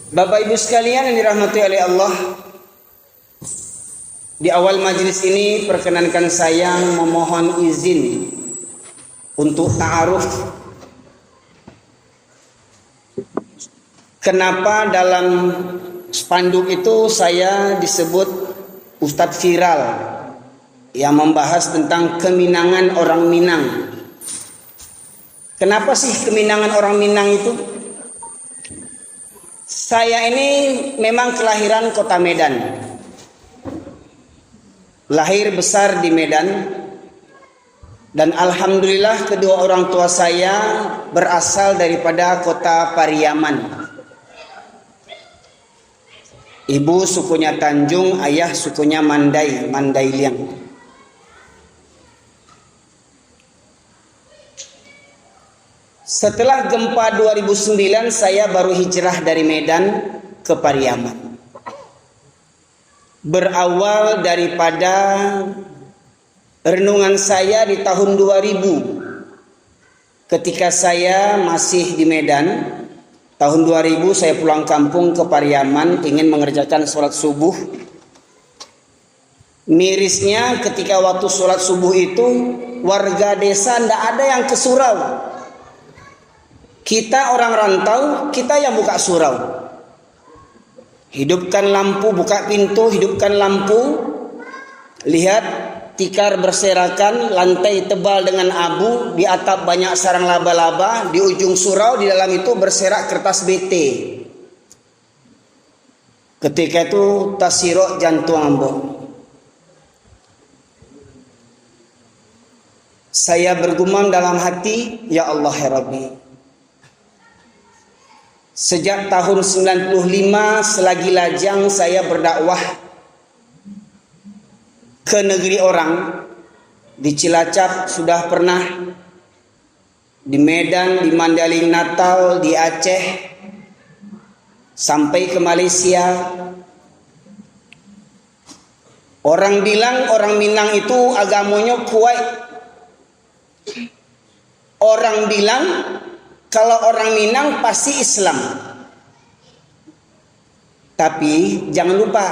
Bapak Ibu sekalian yang dirahmati oleh Allah, di awal majelis ini perkenankan saya memohon izin untuk ta'aruf. Kenapa dalam spanduk itu saya disebut Ustadz Viral yang membahas tentang keminangan orang Minang. Kenapa sih keminangan orang Minang itu? Saya ini memang kelahiran kota Medan. Lahir besar di Medan. Dan alhamdulillah kedua orang tua saya berasal daripada kota Pariaman. Ibu sukunya Tanjung, ayah sukunya Mandailiang. Setelah gempa 2009 saya baru hijrah dari Medan ke Pariaman. Berawal daripada renungan saya di tahun 2000. Ketika saya masih di Medan, tahun 2000 saya pulang kampung ke Pariaman ingin mengerjakan sholat subuh. Mirisnya ketika waktu sholat subuh itu warga desa tidak ada yang ke surau. Kita orang rantau, kita yang buka surau. Hidupkan lampu, buka pintu, hidupkan lampu. Lihat tikar berserakan, lantai tebal dengan abu, di atap banyak sarang laba-laba, di ujung surau di dalam itu berserak kertas BT. Ketika itu tasirok jantung ambo. Saya bergumam dalam hati, ya Allah ya Rabbi. Sejak tahun 95 selagi lajang saya berdakwah ke negeri orang. Di Cilacap sudah pernah, di Medan, di Mandailing Natal, di Aceh, sampai ke Malaysia. Orang bilang orang Minang itu agamanya kuat. Orang bilang kalau orang Minang pasti Islam. Tapi jangan lupa,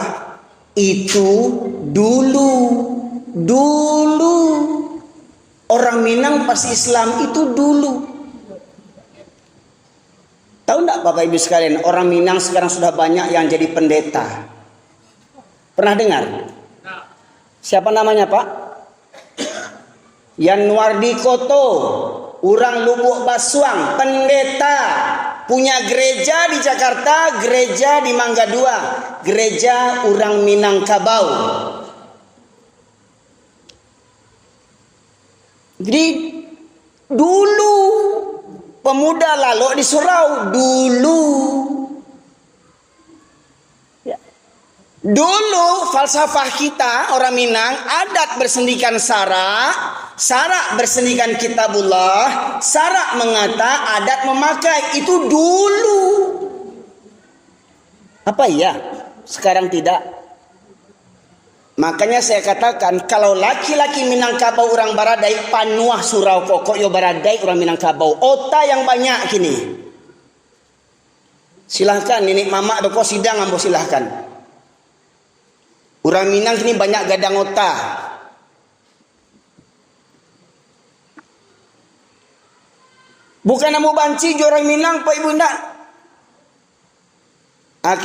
itu dulu orang Minang pasti Islam itu dulu. Tahu enggak Bapak Ibu sekalian, orang Minang sekarang sudah banyak yang jadi pendeta. Pernah dengar? Siapa namanya Pak? Yanwardi Koto, orang Lubuk Basuang, pendeta, punya gereja di Jakarta, gereja di Mangga Dua, gereja orang Minangkabau. Jadi dulu pemuda lalu di surau dulu. Dulu falsafah kita orang Minang, adat bersendikan sara, sara bersendikan kitabullah, sara mengata, adat memakai, itu dulu. Apa iya? Sekarang tidak. Makanya saya katakan, kalau laki-laki Minangkabau orang Baradai, panuah surau kokok yo Baradai orang Minangkabau, otak yang banyak kini. Silahkan nenek mama beko sidang ambo silahkan. Orang Minang ini banyak gadang otak. Bukan namu banci orang Minang Pak Ibu ndak.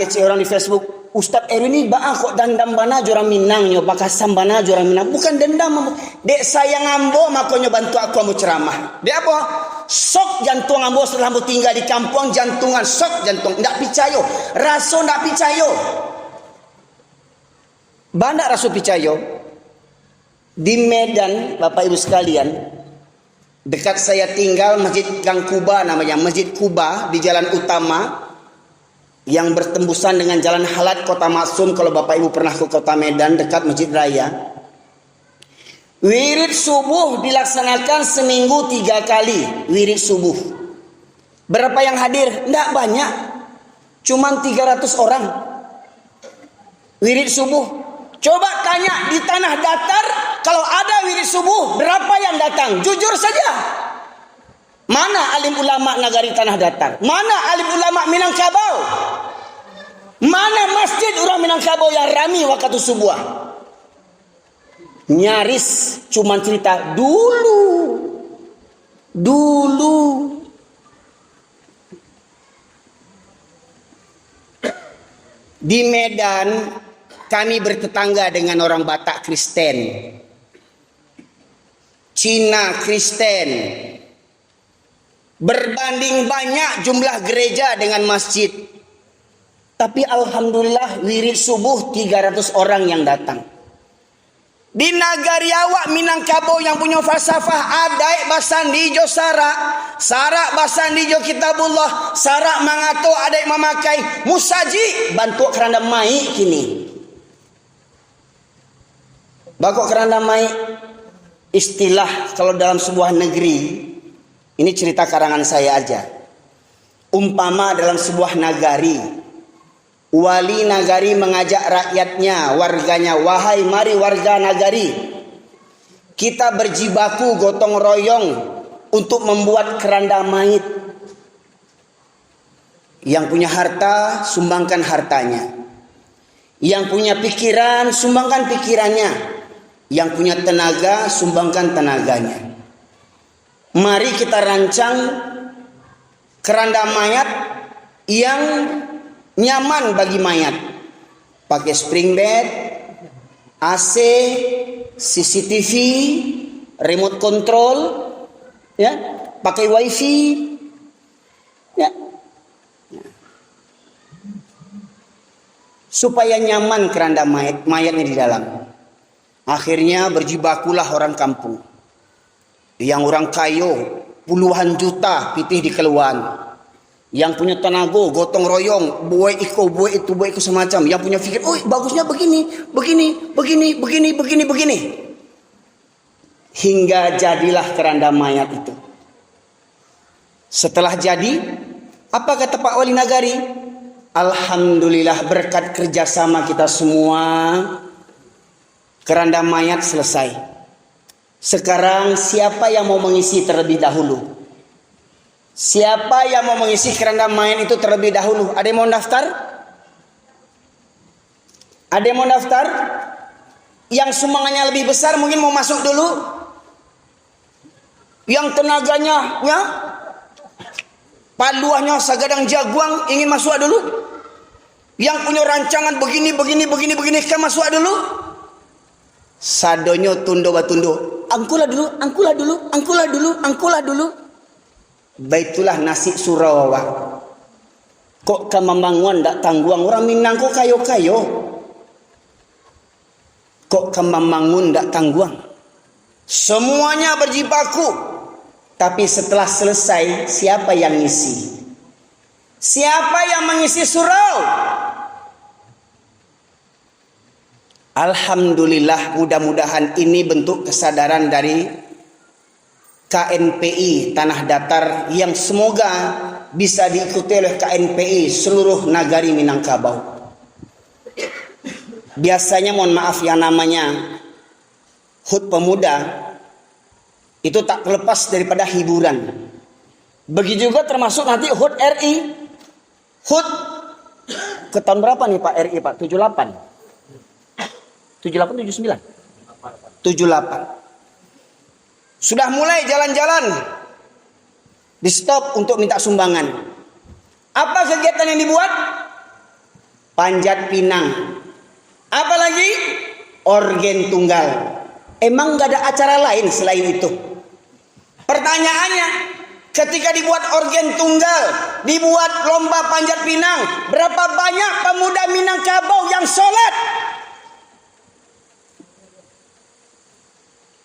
Kece orang di Facebook, Ustaz Erwin ini baa kok dendam bana orang Minang nyo bakasam bana orang Minang. Bukan dendam. Dek sayang ambo makonyo bantu aku ambo ceramah. Dek apa? Sok jantung ambo setelah ambo tinggal di kampung jantungan sok jantung. Ndak picayo. Raso ndak picayo. Banyak rasul picayo di Medan, Bapak Ibu sekalian, dekat saya tinggal Masjid Gang Kuba namanya, Masjid Kuba di jalan utama yang bertembusan dengan jalan Halat Kota Maksum. Kalau Bapak Ibu pernah ke Kota Medan dekat Masjid Raya, wirid subuh dilaksanakan seminggu 3 kali. Wirid subuh berapa yang hadir? Tidak banyak, cuman 300 orang wirid subuh. Coba tanya di tanah datar, kalau ada wirid subuh, berapa yang datang? Jujur saja. Mana alim ulama nagari tanah datar? Mana alim ulama Minangkabau? Mana masjid orang Minangkabau yang rami waktu subuh? Nyaris cuman cerita dulu. Di Medan kami bertetangga dengan orang Batak Kristen, Cina Kristen. Berbanding banyak jumlah gereja dengan masjid. Tapi alhamdulillah wirid subuh 300 orang yang datang. Di nagari awak Minangkabau yang punya falsafah adai basandijo sarak basandijo kitabullah, sarak mangato adai memakai musaji bantu keranda mai kini. Bakok keranda mai istilah kalau dalam sebuah negeri. Ini cerita karangan saya aja. Umpama dalam sebuah nagari, wali nagari mengajak rakyatnya, warganya, wahai mari warga nagari, kita berjibaku gotong royong untuk membuat keranda mayit. Yang punya harta, sumbangkan hartanya. Yang punya pikiran, sumbangkan pikirannya. Yang punya tenaga, sumbangkan tenaganya. Mari kita rancang keranda mayat yang nyaman bagi mayat. Pakai spring bed, AC, CCTV, remote control, ya, pakai wifi, ya, supaya nyaman keranda mayatnya di dalam. Akhirnya berjibakulah orang kampung. Yang orang kayo puluhan juta pitih dikeluan. Yang punya tenaga gotong royong, buat itu semacam. Yang punya fikir, oh bagusnya begini. Hingga jadilah keranda mayat itu. Setelah jadi, apa kata Pak Wali Nagari? Alhamdulillah berkat kerjasama kita semua, keranda mayat selesai. Sekarang siapa yang mau mengisi terlebih dahulu? Siapa yang mau mengisi keranda mayat itu terlebih dahulu? Ada yang mau daftar? Ada yang mau daftar? Yang sumbangannya lebih besar mungkin mau masuk dulu? Yang tenaganya, ya, paluahnya sagadang jaguang ingin masuk dulu? Yang punya rancangan begini kan masuk dulu? Sadonyo tundo batundo, angkulah dulu. Baitulah nasi Surawawa. Kok kamambanguan dak tangguang orang Minang kok kayo. Kok kamambangun dak tangguang. Semuanya berjibaku. Tapi setelah selesai siapa yang ngisi? Siapa yang mengisi surau? Alhamdulillah, mudah-mudahan ini bentuk kesadaran dari KNPI Tanah Datar yang semoga bisa diikuti oleh KNPI seluruh nagari Minangkabau. Biasanya mohon maaf yang namanya HUT pemuda itu tak terlepas daripada hiburan. Begitu juga termasuk nanti HUT RI. HUT ke tahun berapa nih Pak RI Pak? 78? 78, 79? 78. Sudah mulai jalan-jalan. Di stop untuk minta sumbangan. Apa kegiatan yang dibuat? Panjat pinang. Apa lagi? Orgen tunggal. Emang gak ada acara lain selain itu? Pertanyaannya, ketika dibuat orgen tunggal, dibuat lomba panjat pinang, berapa banyak pemuda Minangkabau yang sholat?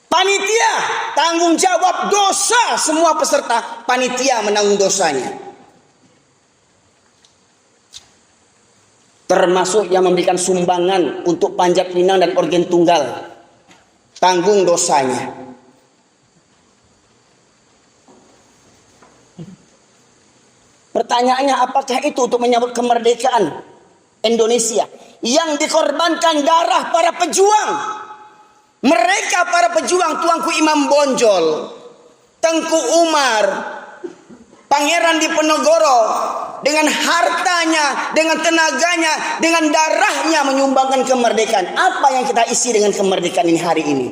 Panitia tanggung jawab dosa semua peserta. Panitia menanggung dosanya. Termasuk yang memberikan sumbangan untuk panjat pinang dan orgen tunggal. Tanggung dosanya. Pertanyaannya, apakah itu untuk menyambut kemerdekaan Indonesia yang dikorbankan darah para pejuang? Mereka para pejuang, Tuanku Imam Bonjol, Tengku Umar, Pangeran Diponegoro, dengan hartanya, dengan tenaganya, dengan darahnya menyumbangkan kemerdekaan. Apa yang kita isi dengan kemerdekaan ini hari ini?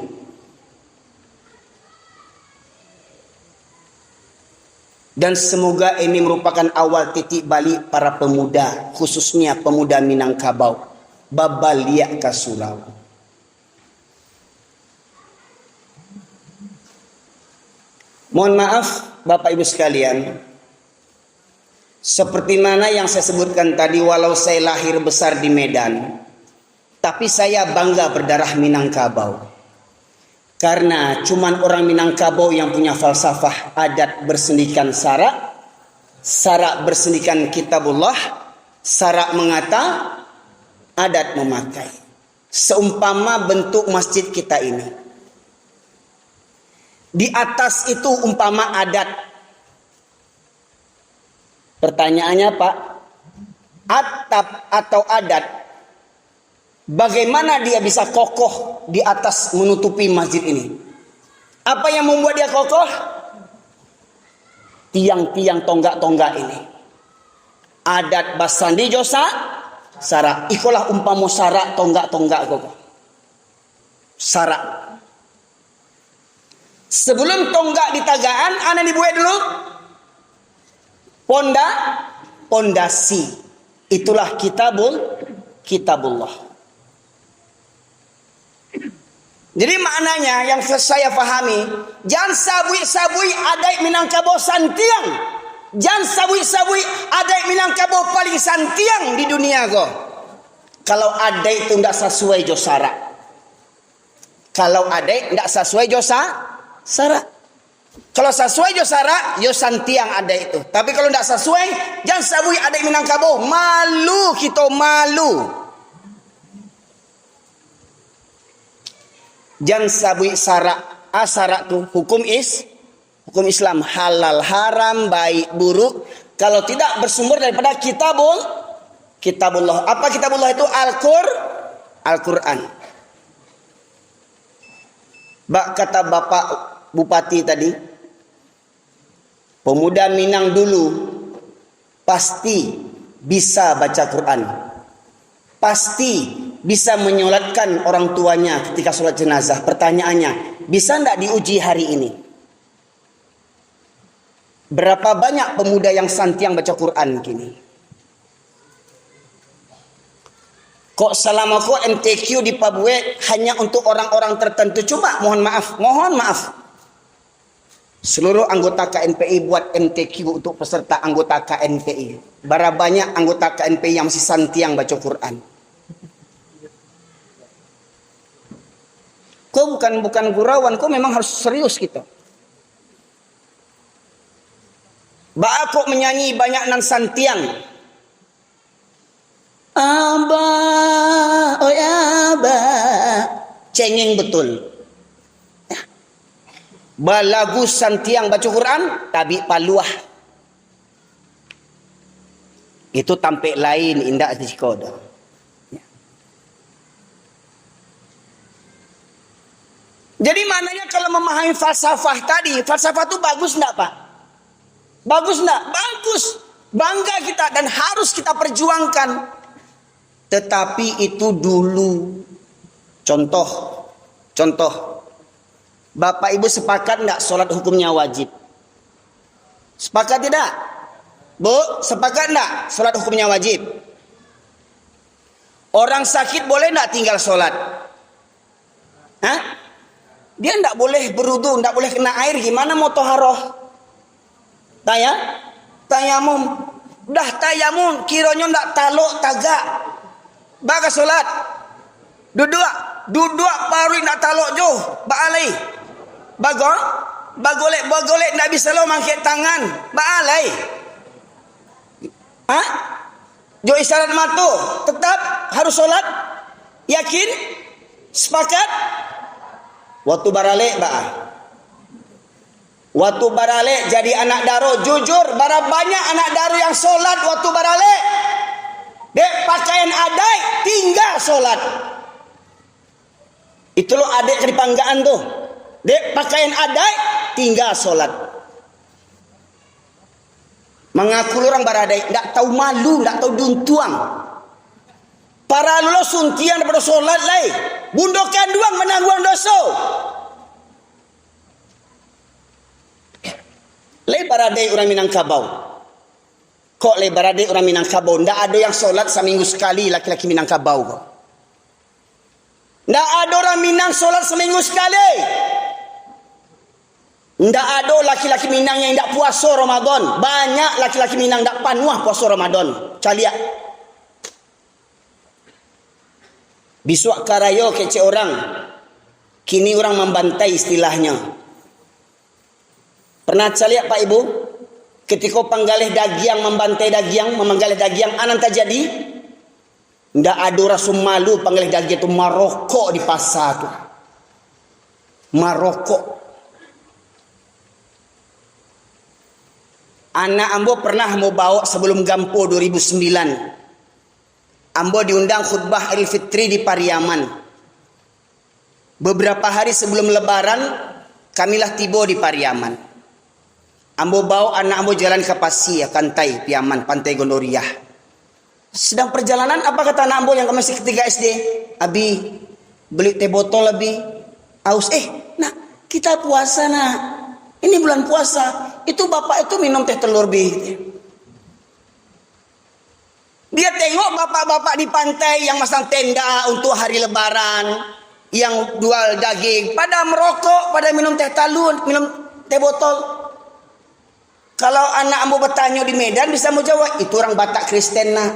Dan semoga ini merupakan awal titik balik para pemuda, khususnya pemuda Minangkabau, babaliak ka surau. Mohon maaf Bapak Ibu sekalian, seperti mana yang saya sebutkan tadi, walau saya lahir besar di Medan, tapi saya bangga berdarah Minangkabau. Karena cuman orang Minangkabau yang punya falsafah adat bersendikan sarak, sarak bersendikan kitabullah, sarak mengata, adat memakai. Seumpama bentuk masjid kita ini. Di atas itu umpama adat. Pertanyaannya Pak, atap atau adat, bagaimana dia bisa kokoh di atas menutupi masjid ini? Apa yang membuat dia kokoh? Tiang-tiang tonggak-tonggak ini. Adat basandi josa, sarak. Ikulah umpama sarak tonggak-tonggak kokoh. Sarak. Sebelum tonggak di tagaan, ana dibuat dulu pondasi. Itulah kitabullah. Jadi maknanya yang saya pahami, jangan sabui-sabui adai Minangkabau santiang. Jangan sabui-sabui adai Minangkabau paling santiang di dunia go. Kalau adai itu tidak sesuai jo sarak. Kalau adai tidak sesuai jo sarak. Kalau sesuai jo sarak, yo santiang ada itu. Tapi kalau tidak sesuai, jangan sabui adai Minangkabau. Malu kita, malu. Jangan sabui sarak. Sarak tu hukum Islam, halal haram, baik buruk. Kalau tidak bersumber daripada kitabullah. Apa kitabullah itu? Al-Quran. Kata Bapak Bupati tadi, pemuda Minang dulu pasti bisa baca Quran, pasti bisa menyolatkan orang tuanya ketika sholat jenazah. Pertanyaannya, bisa tidak diuji hari ini? Berapa banyak pemuda yang santiang baca Quran kini? Kok selama kok MTQ di Papua hanya untuk orang-orang tertentu? Coba mohon maaf. Seluruh anggota KNPI buat MTQ untuk peserta anggota KNPI. Berapa banyak anggota KNPI yang masih santiang baca Quran? Kau bukan gurauan, kau memang harus serius gitu. Kok menyanyi banyak nan santiang. Abah, oh ya abah, cengeng betul. Balagu santiang baca Quran, tabi paluah. Itu tampik lain indah di kodo. Jadi maknanya kalau memahami falsafah tadi, falsafah itu bagus enggak Pak? Bagus enggak? Bagus. Bangga kita dan harus kita perjuangkan. Tetapi itu dulu. Contoh. Bapak Ibu sepakat enggak sholat hukumnya wajib? Sepakat tidak? Bu, sepakat enggak sholat hukumnya wajib? Orang sakit boleh enggak tinggal sholat? Hah? Dia enggak boleh berudu, enggak boleh kena air, gimana mau toharoh? Tayamum. Dah tayamum, kiranya enggak taluk tagak. Baga sholat. Duduk paru enggak taluk jo, baalai. Bagolek enggak bisa lo mangkit tangan, baalai. Hah? Jo isyarat matu, tetap harus sholat. Yakin? Sepakat? Waktu barale Waktu barale jadi anak daro, jujur, berapa banyak anak daro yang sholat waktu barale? Dek pakaian adai tinggal sholat. Itu lo adek keripanggaan tuh. Dek pakaian adai tinggal sholat. Mengaku orang baradai, tak tahu malu, tak tahu duntuang. Para lolo suntian daripada solat lai. Bundokan duang menangguang dosa. Lai baradai orang Minangkabau. Kok lai baradai orang Minangkabau? Tak ada yang solat seminggu sekali laki-laki Minangkabau kok. Tak ada orang Minang solat seminggu sekali. Tak ada laki-laki Minang yang tak puasa Ramadan. Banyak laki-laki Minang tak panuah puasa Ramadan. Caliak. Bisuak karayo kecek orang. Kini orang membantai istilahnya. Pernah caliak Pak Ibu? Ketika panggalih dagiang membantai dagiang, memanggalih dagiang, anan tak jadi? Tak ada rasa malu panggalih dagiang tu marokok di pasar tu. Marokok. Anak ambo pernah mau bawa sebelum Gampo 2009. Ambo diundang khutbah Idul Fitri di Pariaman. Beberapa hari sebelum Lebaran, kamilah tiba di Pariaman. Ambo bawa anak ambo jalan ke Pasir, Kantai, Piaman, Pantai Gondoriah. Sedang perjalanan, apa kata anak ambo yang masih ketiga SD? Abi, beli teh botol lebih. Aus, nak, kita puasa nak. Ini bulan puasa. Itu bapak itu minum teh telur bi. Dia tengok bapak-bapak di pantai yang masang tenda untuk hari lebaran, yang jual daging, pada merokok, pada minum teh talun, minum teh botol. Kalau anak ambo bertanya di Medan bisa mau jawab, itu orang Batak Kristen nah.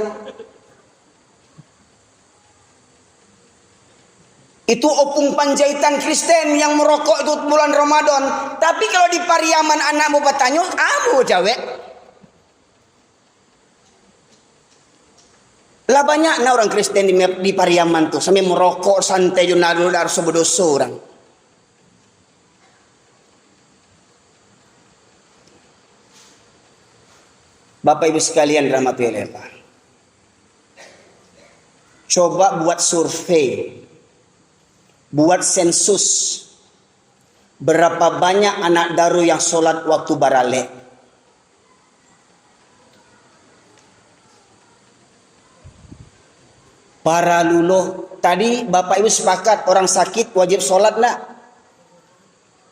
Itu opung Panjaitan Kristen yang merokok itu bulan Ramadan. Tapi kalau di Pariaman anak mau bertanya, ambo jawab. Lah banyak nah orang Kristen di Pariaman tuh sampai merokok santai junadu dar sobodoso orang. Bapak Ibu sekalian rahmatullahi wabarakatuh. Coba buat survei. Buat sensus. Berapa banyak anak daru yang sholat waktu barale? Para luluh, tadi Bapak Ibu sepakat orang sakit wajib sholat nak?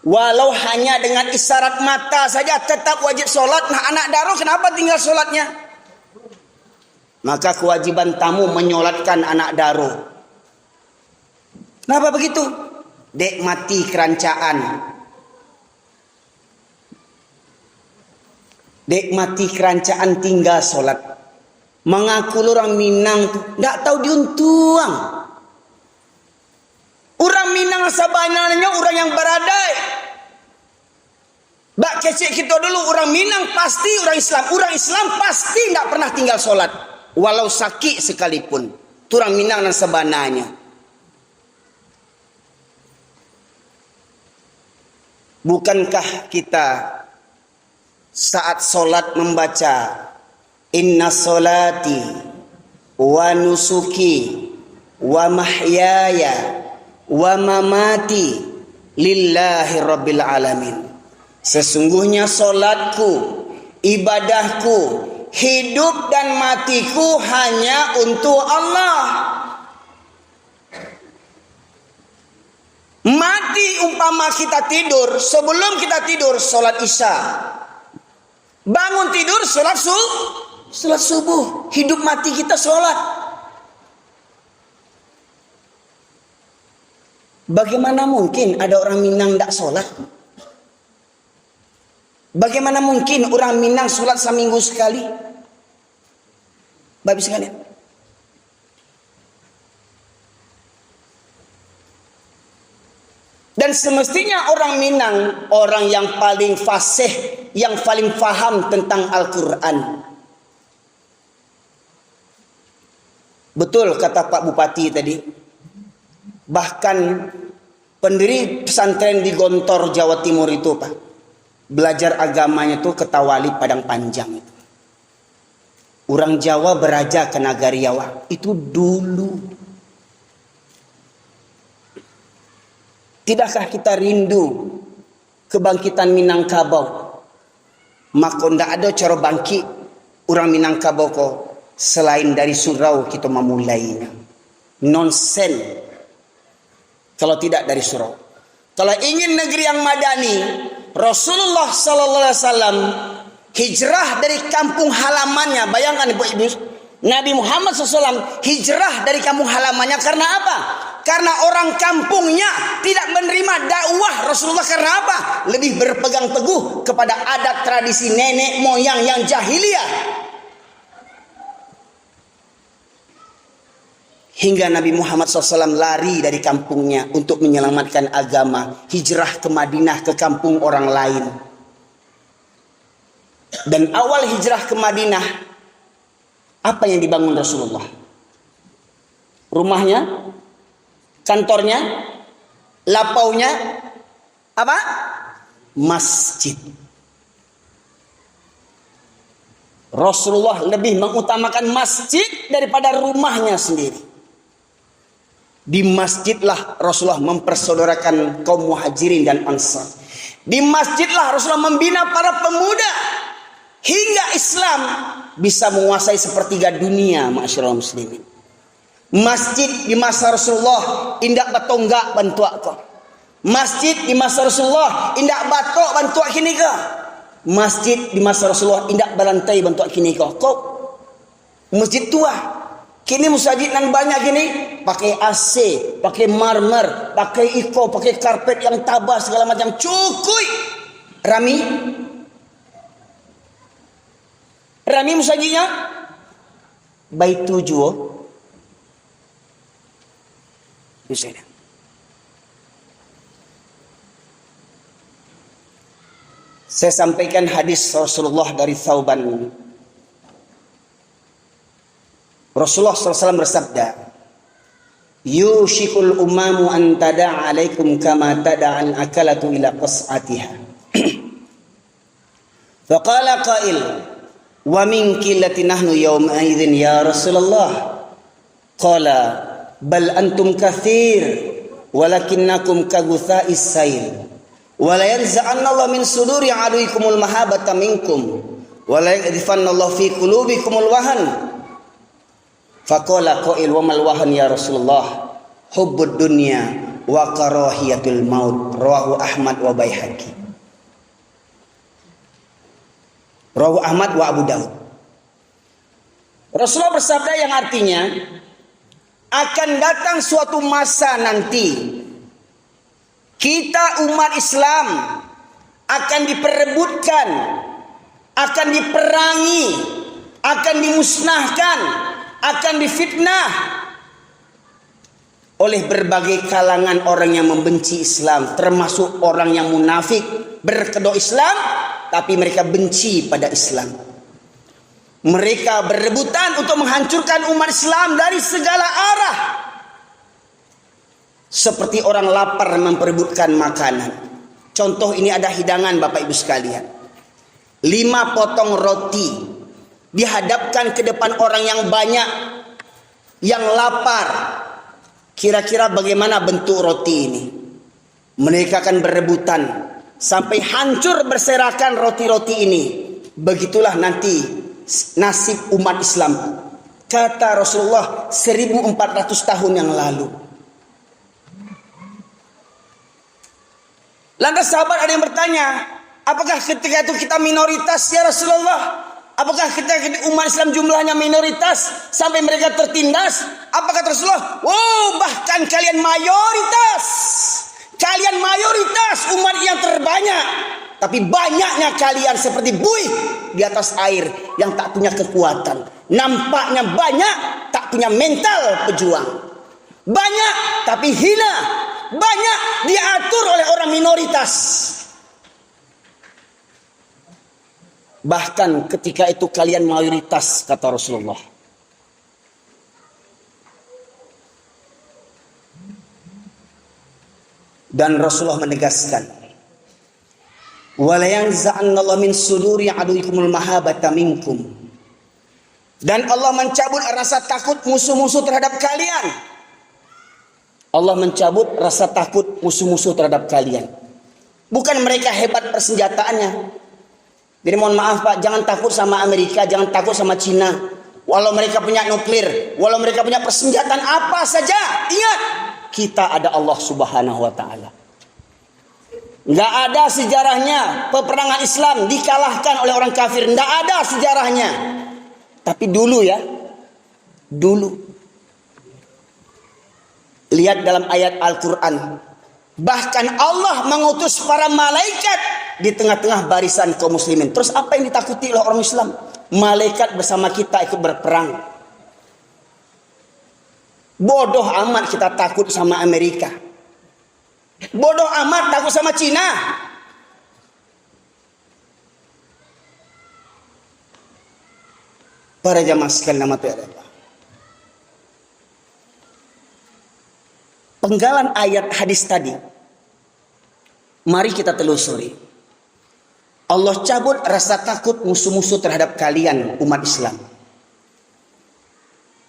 Walau hanya dengan isyarat mata saja tetap wajib sholat. Nah anak daru kenapa tinggal sholatnya? Maka kewajiban tamu menyolatkan anak daru. Kenapa begitu? Dek mati kerancaan. Dek mati kerancaan tinggal sholat. Mengaku orang Minang tak tahu diuntuang. Orang Minang sebenarnya orang yang beradai. Bak kecik kita dulu orang Minang pasti orang Islam. Orang Islam pasti tak pernah tinggal solat. Walau sakit sekalipun. Itu orang Minang dan sebenarnya. Bukankah kita saat solat membaca Inna solati wa nusuki wa mahyaya wa mamati lillahi rabbil alamin. Sesungguhnya solatku, ibadahku, hidup dan matiku hanya untuk Allah. Mati umpama kita tidur, sebelum kita tidur solat isya. Bangun tidur solat subuh. Hidup mati kita solat. Bagaimana mungkin ada orang Minang tak solat? Bagaimana mungkin orang Minang solat seminggu sekali? Bapak sekalian. Dan semestinya orang Minang, orang yang paling fasih, yang paling faham tentang Al-Quran. Betul kata Pak Bupati tadi. Bahkan pendiri pesantren di Gontor, Jawa Timur itu Pak, belajar agamanya itu ke Tawali Padang Panjang itu. Orang Jawa beraja ke Nagariawa. Itu dulu. Tidakkah kita rindu kebangkitan Minangkabau? Maka tidak ada cara bangkit orang Minangkabau selain dari surau kita memulainya. Nonsen kalau tidak dari surau. Kalau ingin negeri yang madani, Rasulullah sallallahu alaihi wasallam hijrah dari kampung halamannya. Bayangkan Ibu, Nabi Muhammad SAW hijrah dari kampung halamannya karena apa? Karena orang kampungnya tidak menerima dakwah Rasulullah. Karena apa? Lebih berpegang teguh kepada adat tradisi nenek moyang yang jahiliyah. Hingga Nabi Muhammad SAW lari dari kampungnya untuk menyelamatkan agama. Hijrah ke Madinah, ke kampung orang lain. Dan awal hijrah ke Madinah, apa yang dibangun Rasulullah? Rumahnya, kantornya, lapaunya, apa? Masjid. Rasulullah lebih mengutamakan masjid daripada rumahnya sendiri. Di masjidlah Rasulullah mempersaudarakan kaum muhajirin dan ansar. Di masjidlah Rasulullah membina para pemuda hingga Islam bisa menguasai sepertiga dunia, ma'asyiral muslimin. Masjid di masa Rasulullah indak batonggak bantuak ko. Masjid di masa Rasulullah indak batok bantuak kini ko. Masjid di masa Rasulullah indak balantai bantuak kini ko. Kok masjid tua. Kini musajid nan banyak gini pakai AC, pakai marmer, pakai iko, pakai karpet yang tabah segala macam, cukui. Rami musajidnya baik tujuh. Misalnya. Saya sampaikan hadis Rasulullah dari Thauban. Rasulullah SAW bersabda, yushikul umamu an tada'a alaikum kama tada'al akalatu ila qas'atiha. Faqala qail, wa min qillati nahnu yawma idzin ya Rasulullah. Qala, bal antum kathir, walakinnakum kagutha'is sayl. Wa la yanza'anna Allah min suduri aduikumul mahabata minkum, wa la yadhifanna Allah fi qulubikumul wahan. Faqala qail wa mal wahan ya Rasulullah, hubbud dunya wa karahiyatul maut. Rawahu Ahmad wa Baihaqi. Rawahu Ahmad wa Abu Daud. Rasulullah bersabda yang artinya akan datang suatu masa nanti kita umat Islam akan diperebutkan, akan diperangi, akan dimusnahkan, akan difitnah oleh berbagai kalangan orang yang membenci Islam, termasuk orang yang munafik, berkedok Islam tapi mereka benci pada Islam. Mereka berebutan untuk menghancurkan umat Islam dari segala arah. Seperti orang lapar memperebutkan makanan. Contoh ini ada hidangan Bapak Ibu sekalian. 5 potong roti dihadapkan ke depan orang yang banyak, yang lapar. Kira-kira bagaimana bentuk roti ini? Mereka akan berebutan sampai hancur berserakan roti-roti ini. Begitulah nanti nasib umat Islam, kata Rasulullah 1400 tahun yang lalu. Lantas sahabat ada yang bertanya, apakah ketika itu kita minoritas ya Rasulullah? Apakah ketika umat Islam jumlahnya minoritas sampai mereka tertindas? Apakah Rasulullah? Oh, bahkan kalian mayoritas. Kalian mayoritas umat yang terbanyak. Tapi banyaknya kalian seperti buih di atas air yang tak punya kekuatan. Nampaknya banyak, tak punya mental pejuang. Banyak tapi hina. Banyak diatur oleh orang minoritas. Bahkan ketika itu kalian mayoritas, kata Rasulullah. Dan Rasulullah menegaskan, wala yanza'anallahu min suduri aduikumul mahabata minkum. Dan Allah mencabut rasa takut musuh-musuh terhadap kalian. Allah mencabut rasa takut musuh-musuh terhadap kalian. Bukan mereka hebat persenjataannya. Jadi mohon maaf Pak, jangan takut sama Amerika, jangan takut sama Cina. Walau mereka punya nuklir, walau mereka punya persenjataan apa saja, ingat, kita ada Allah Subhanahu wa taala. Enggak ada sejarahnya peperangan Islam dikalahkan oleh orang kafir, enggak ada sejarahnya. Tapi dulu ya, dulu. Lihat dalam ayat Al-Qur'an. Bahkan Allah mengutus para malaikat di tengah-tengah barisan kaum muslimin. Terus apa yang ditakuti oleh orang Islam? Malaikat bersama kita ikut berperang. Bodoh amat kita takut sama Amerika. Bodoh amat takut sama Cina. Para jamaah sekalian nama Tuhan. Penggalan ayat hadis tadi, mari kita telusuri. Allah cabut rasa takut musuh-musuh terhadap kalian umat Islam.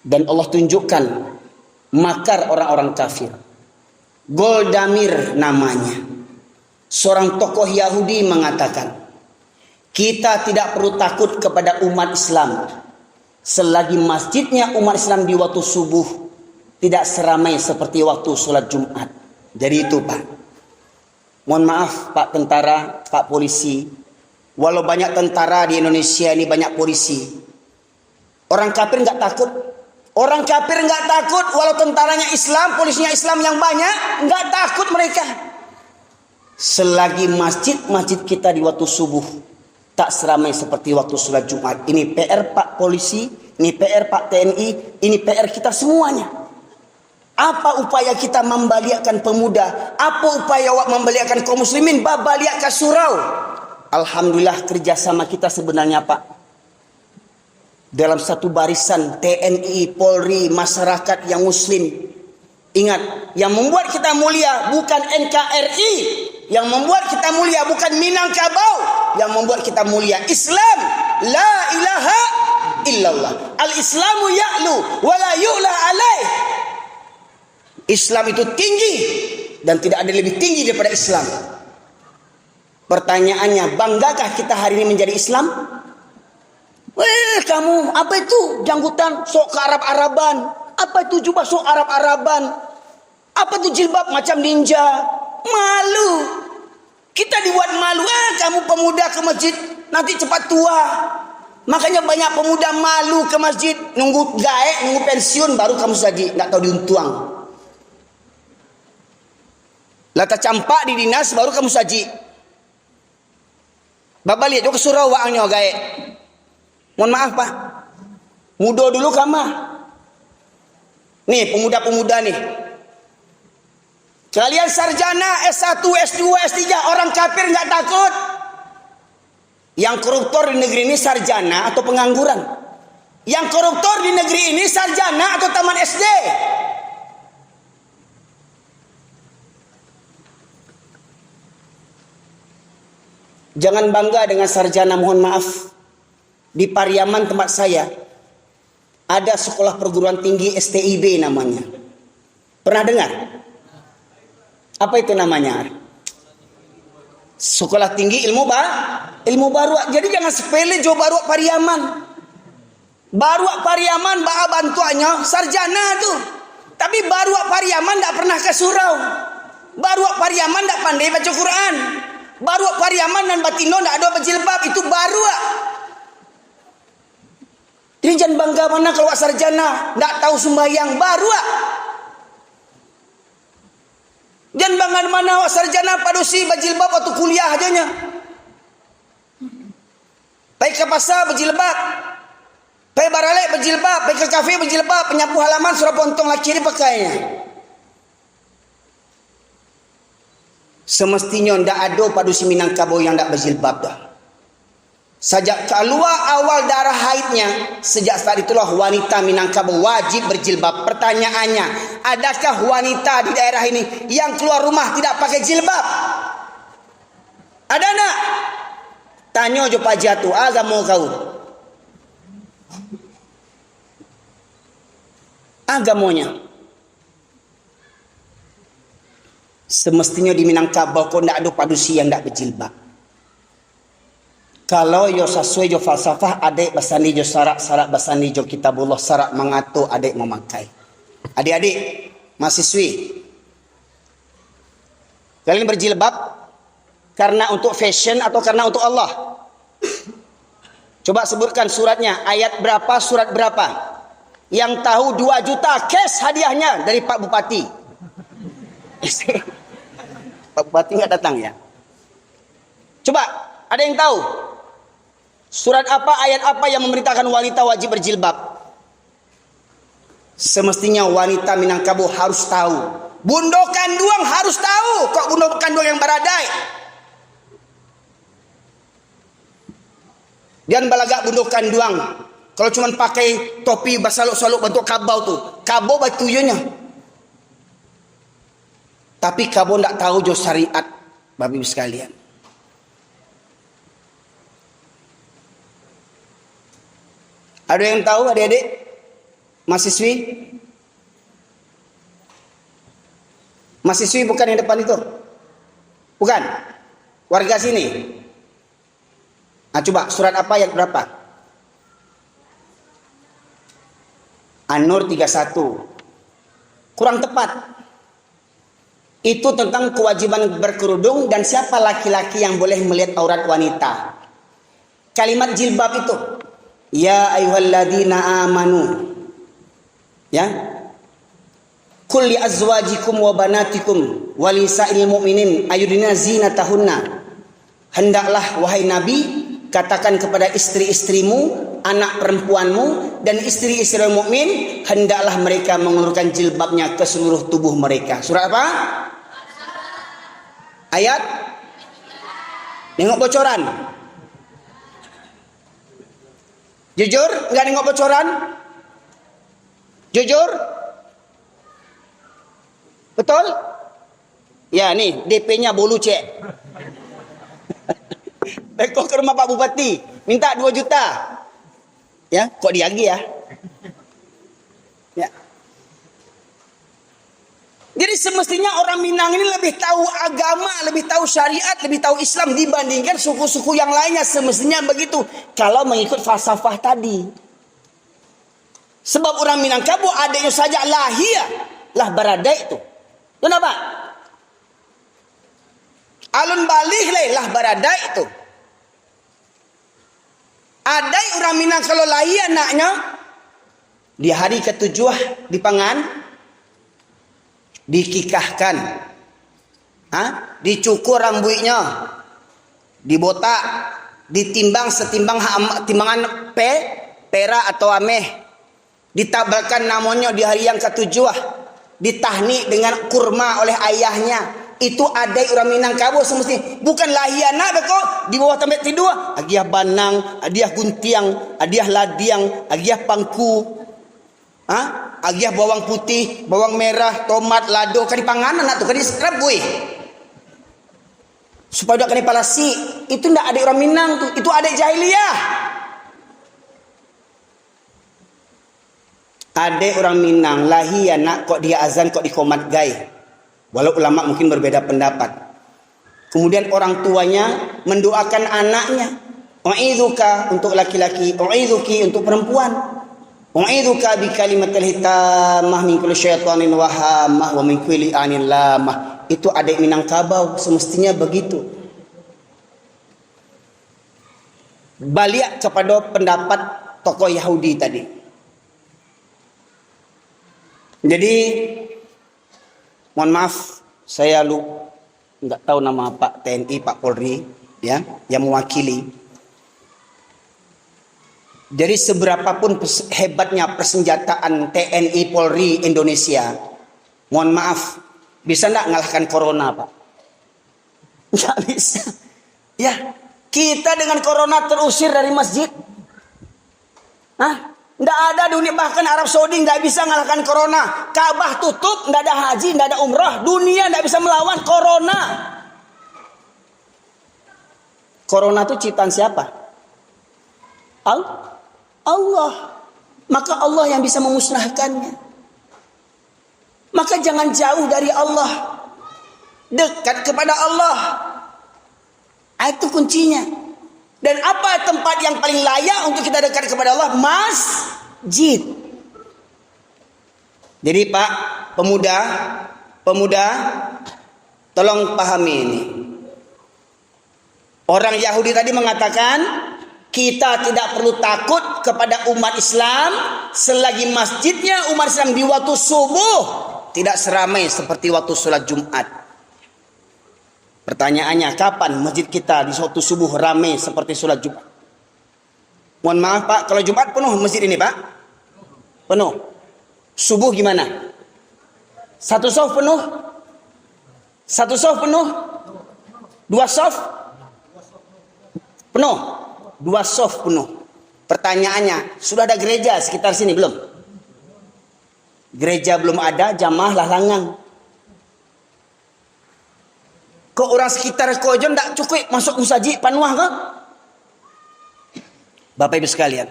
Dan Allah tunjukkan makar orang-orang kafir. Goldamir namanya. Seorang tokoh Yahudi mengatakan, kita tidak perlu takut kepada umat Islam selagi masjidnya umat Islam di waktu subuh tidak seramai seperti waktu sholat Jumat. Jadi itu Pak. Mohon maaf Pak tentara, Pak polisi. Walau banyak tentara di Indonesia ini, banyak polisi. Orang kafir nggak takut. Orang kafir nggak takut. Walau tentaranya Islam, polisinya Islam yang banyak, nggak takut mereka. Selagi masjid-masjid kita di waktu subuh tak seramai seperti waktu sholat Jumat. Ini PR Pak polisi, ini PR Pak TNI, ini PR kita semuanya. Apa upaya kita membaliakan pemuda? Apa upaya membaliakan kaum muslimin? Babaliak ke surau. Alhamdulillah kerjasama kita sebenarnya Pak. Dalam satu barisan TNI, Polri, masyarakat yang muslim. Ingat, yang membuat kita mulia bukan NKRI. Yang membuat kita mulia bukan Minangkabau. Yang membuat kita mulia Islam. La ilaha illallah. Al-Islamu ya'lu wa la yu'la alaih. Islam itu tinggi dan tidak ada lebih tinggi daripada Islam. Pertanyaannya, banggakah kita hari ini menjadi Islam? Kamu apa itu janggutan sok ke Arab-Araban? Apa itu jubah sok Arab-Araban? Apa itu jilbab macam ninja? Malu. Kita dibuat malu. Kamu pemuda ke masjid nanti cepat tua. Makanya banyak pemuda malu ke masjid, nunggu gaek, nunggu pensiun baru kamu jadi, nggak tahu diuntuang. Lata campak di dinas baru kamu saji. Bapak lihat juga surau waangnya gaek. Mohon maaf Pak. Muda dulu kama. Nih pemuda-pemuda nih. Kalian sarjana S1, S2, S3 orang kafir nggak takut. Yang koruptor di negeri ini sarjana atau pengangguran? Yang koruptor di negeri ini sarjana atau taman SD? Jangan bangga dengan sarjana, mohon maaf. Di Pariaman tempat saya ada sekolah perguruan tinggi STIB namanya. Pernah dengar? Apa itu namanya? Sekolah tinggi ilmu baru. Jadi jangan sepele jo baru Pariaman. Baru Pariaman baa bantuannya sarjana tuh. Tapi baru Pariaman tidak pernah ke surau. Baru Pariaman tidak pandai baca Quran. Baru Pariaman dan Batino tidak ada berjilbab. Itu baru. Jadi jangan bangga mana kalau sarjana tidak tahu sembahyang. Baru. Jangan bangga mana sarjana padusi berjilbab waktu kuliah aja nya. Baik ke pasar berjilbab. Baik baralek berjilbab. Baik ke kafe berjilbab. Penyapu halaman surah pontong laki ini pakainya. Semestinya tidak ada padusi Minangkabau yang tidak berjilbab dah. Sejak keluar awal darah haidnya, sejak saat itulah wanita Minangkabau wajib berjilbab. Pertanyaannya, adakah wanita di daerah ini yang keluar rumah tidak pakai jilbab? Ada nak? Tanya jo Pak Jatuh, agama kau. Agamanya. Semestinya di Minangkabau kau tidak ada padusi yang tidak berjilbab. Kalau yo sesuai jo falsafah, adek basani jo sarak basani jo kitabullah sarak mengatur adek memakai. Adik-adik mahasiswi, kalian berjilbab karena untuk fashion atau karena untuk Allah? Coba sebutkan suratnya, ayat berapa, surat berapa. Yang tahu 2 juta cash hadiahnya dari Pak Bupati. Pak Bupati nggak datang ya? Coba, ada yang tahu? Surat apa, ayat apa yang memberitakan wanita wajib berjilbab? Semestinya wanita Minangkabau harus tahu. Bundo Kanduang harus tahu. Kok Bundo Kanduang yang baradai? Dan balagak Bundo Kanduang, kalau cuma pakai topi basaluk-saluk bentuk kabau tuh, kabau batuyunya. Tapi kabau ndak tahu jo syariat, Bapak Ibu sekalian. Ada yang tahu adik-adik? Mahasiswi? Mahasiswi bukan yang depan itu? Bukan? Warga sini? Nah, coba surat apa ayat berapa? An-Nur 31. Kurang tepat. Itu tentang kewajiban berkerudung dan siapa laki-laki yang boleh melihat aurat wanita. Kalimat jilbab itu, ya ayyuhalladzina amanu, ya, qul li azwajikum wa banatikum wa lisa'il mu'minin ayudina zinatahunna. Hendaklah wahai Nabi, katakan kepada istri-istrimu, anak perempuanmu dan istri-istri mukmin, hendaklah mereka mengulurkan jilbabnya ke seluruh tubuh mereka. Surat apa? Ayat? Nengok bocoran? Jujur? Enggak nengok bocoran? Jujur? Betul? Ya nih DP-nya bolu cek. Beko ke rumah Pak Bupati, minta 2 juta. Ya, kok diagi ya? Ya. Jadi semestinya orang Minang ini lebih tahu agama, lebih tahu syariat, lebih tahu Islam dibandingkan suku-suku yang lainnya. Semestinya begitu. Kalau mengikut falsafah tadi. Sebab orang Minangkabau adanya saja lahia, lah baradai itu. Kenapa? Alun balih lah baradai itu. Ada orang Minang kalau lahir anaknya di hari ke-7 dipangan, dikikahkan, dicukur rambutnya, dibotak, ditimbang setimbang timbangan pera atau ameh, ditabalkan namanya di hari yang ke-7, ditahnik dengan kurma oleh ayahnya. Itu ada orang Minangkabau semestinya. Bukan lahiana beko di bawah tempat tidur. Agiah banang, agiah guntiang, agiah ladiang, agiah pangku. Agiah bawang putih, bawang merah, tomat, lado. Kadi panganan nak tu, kadi serabui. Supaya tak kena palasi. Itu ndak ada orang Minang tu. Itu ada jahiliyah. Ada orang Minang lahiana kok dia azan kok dikomat gai. Walau ulama mungkin berbeda pendapat. Kemudian orang tuanya mendoakan anaknya. U'idzuka untuk laki-laki, u'idzuki untuk perempuan. U'idzuka bi kalimatil hitamah min kulli syaitanin wahamah wa min kulli anin lamah. Itu adik Minangkabau semestinya begitu. Balik kepada pendapat tokoh Yahudi tadi. Jadi mohon maaf, saya nggak tahu nama Pak TNI, Pak Polri, ya, yang mewakili. Jadi seberapapun hebatnya persenjataan TNI Polri Indonesia, mohon maaf, bisa nggak ngalahkan corona, Pak? Nggak bisa. Ya, kita dengan corona terusir dari masjid. Nggak ada dunia, bahkan Arab Saudi nggak bisa ngalahkan corona. Ka'bah tutup, nggak ada haji, nggak ada umrah. Dunia nggak bisa melawan corona. Corona itu ciptaan siapa? Allah. Maka Allah yang bisa memusnahkannya. Maka jangan jauh dari Allah. Dekat kepada Allah. Itu kuncinya. Dan apa tempat yang paling layak untuk kita dekat kepada Allah? Masjid. Jadi Pak pemuda, tolong pahami ini. Orang Yahudi tadi mengatakan, kita tidak perlu takut kepada umat Islam selagi masjidnya umat Islam di waktu subuh tidak seramai seperti waktu sholat Jumat. Pertanyaannya, kapan masjid kita di waktu subuh ramai seperti sholat Jumat? Mohon maaf Pak, kalau Jumat penuh masjid ini Pak? Penuh. Subuh gimana? Satu sof penuh? Satu sof penuh? Dua sof? Penuh? Dua sof penuh. Pertanyaannya, sudah ada gereja sekitar sini belum? Gereja belum ada, jamaah lalangan. Kok orang sekitar kau aja tidak cukup masuk musajid panuah kah? Bapak Ibu sekalian,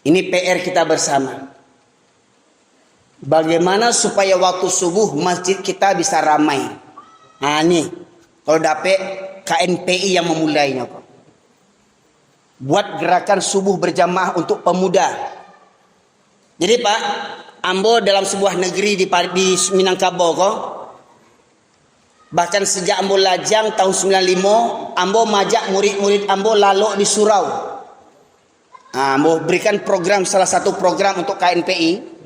ini PR kita bersama. Bagaimana supaya waktu subuh masjid kita bisa ramai? Nah ini, kalau dapat KNPI yang memulainya kok. Buat gerakan subuh berjamaah untuk pemuda. Jadi Pak, Ambo dalam sebuah negeri di Minangkabau kok. Bahkan sejak Ambo lajang tahun 95, Ambo majak murid-murid Ambo lalu di surau. Ambo berikan program, salah satu program untuk KNPI.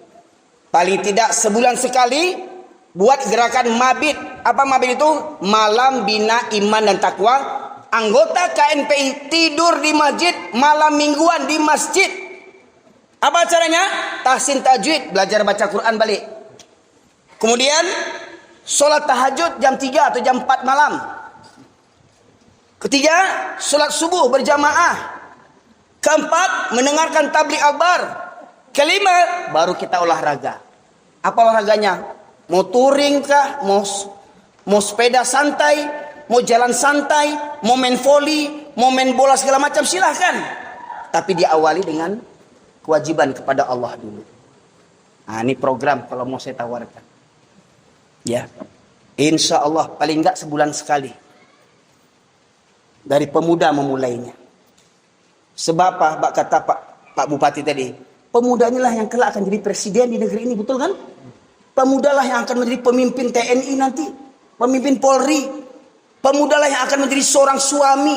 Paling tidak sebulan sekali buat gerakan mabit. Apa mabit itu? Malam Bina Iman dan Takwa. Anggota KNPI tidur di masjid, malam mingguan di masjid. Apa caranya? Tahsin tajwid, belajar baca Quran balik. Kemudian sholat tahajud jam 3 atau jam 4 malam. Ketiga, sholat subuh berjamaah. Keempat, mendengarkan tabligh akbar. Kelima, baru kita olahraga. Apa olahraganya? Mau touring kah? Mau sepeda santai? Mau jalan santai? Mau main volley? Mau main bola segala macam? Silahkan. Tapi diawali dengan kewajiban kepada Allah dulu. Nah, ini program kalau mau saya tawarkan. Ya, insya Allah paling enggak sebulan sekali. Dari pemuda memulainya. Sebab apa? Kata Pak Bupati tadi, pemudanya lah yang kelak akan jadi presiden di negeri ini, betul kan? Pemudalah yang akan menjadi pemimpin TNI nanti, pemimpin Polri. Pemudalah yang akan menjadi seorang suami.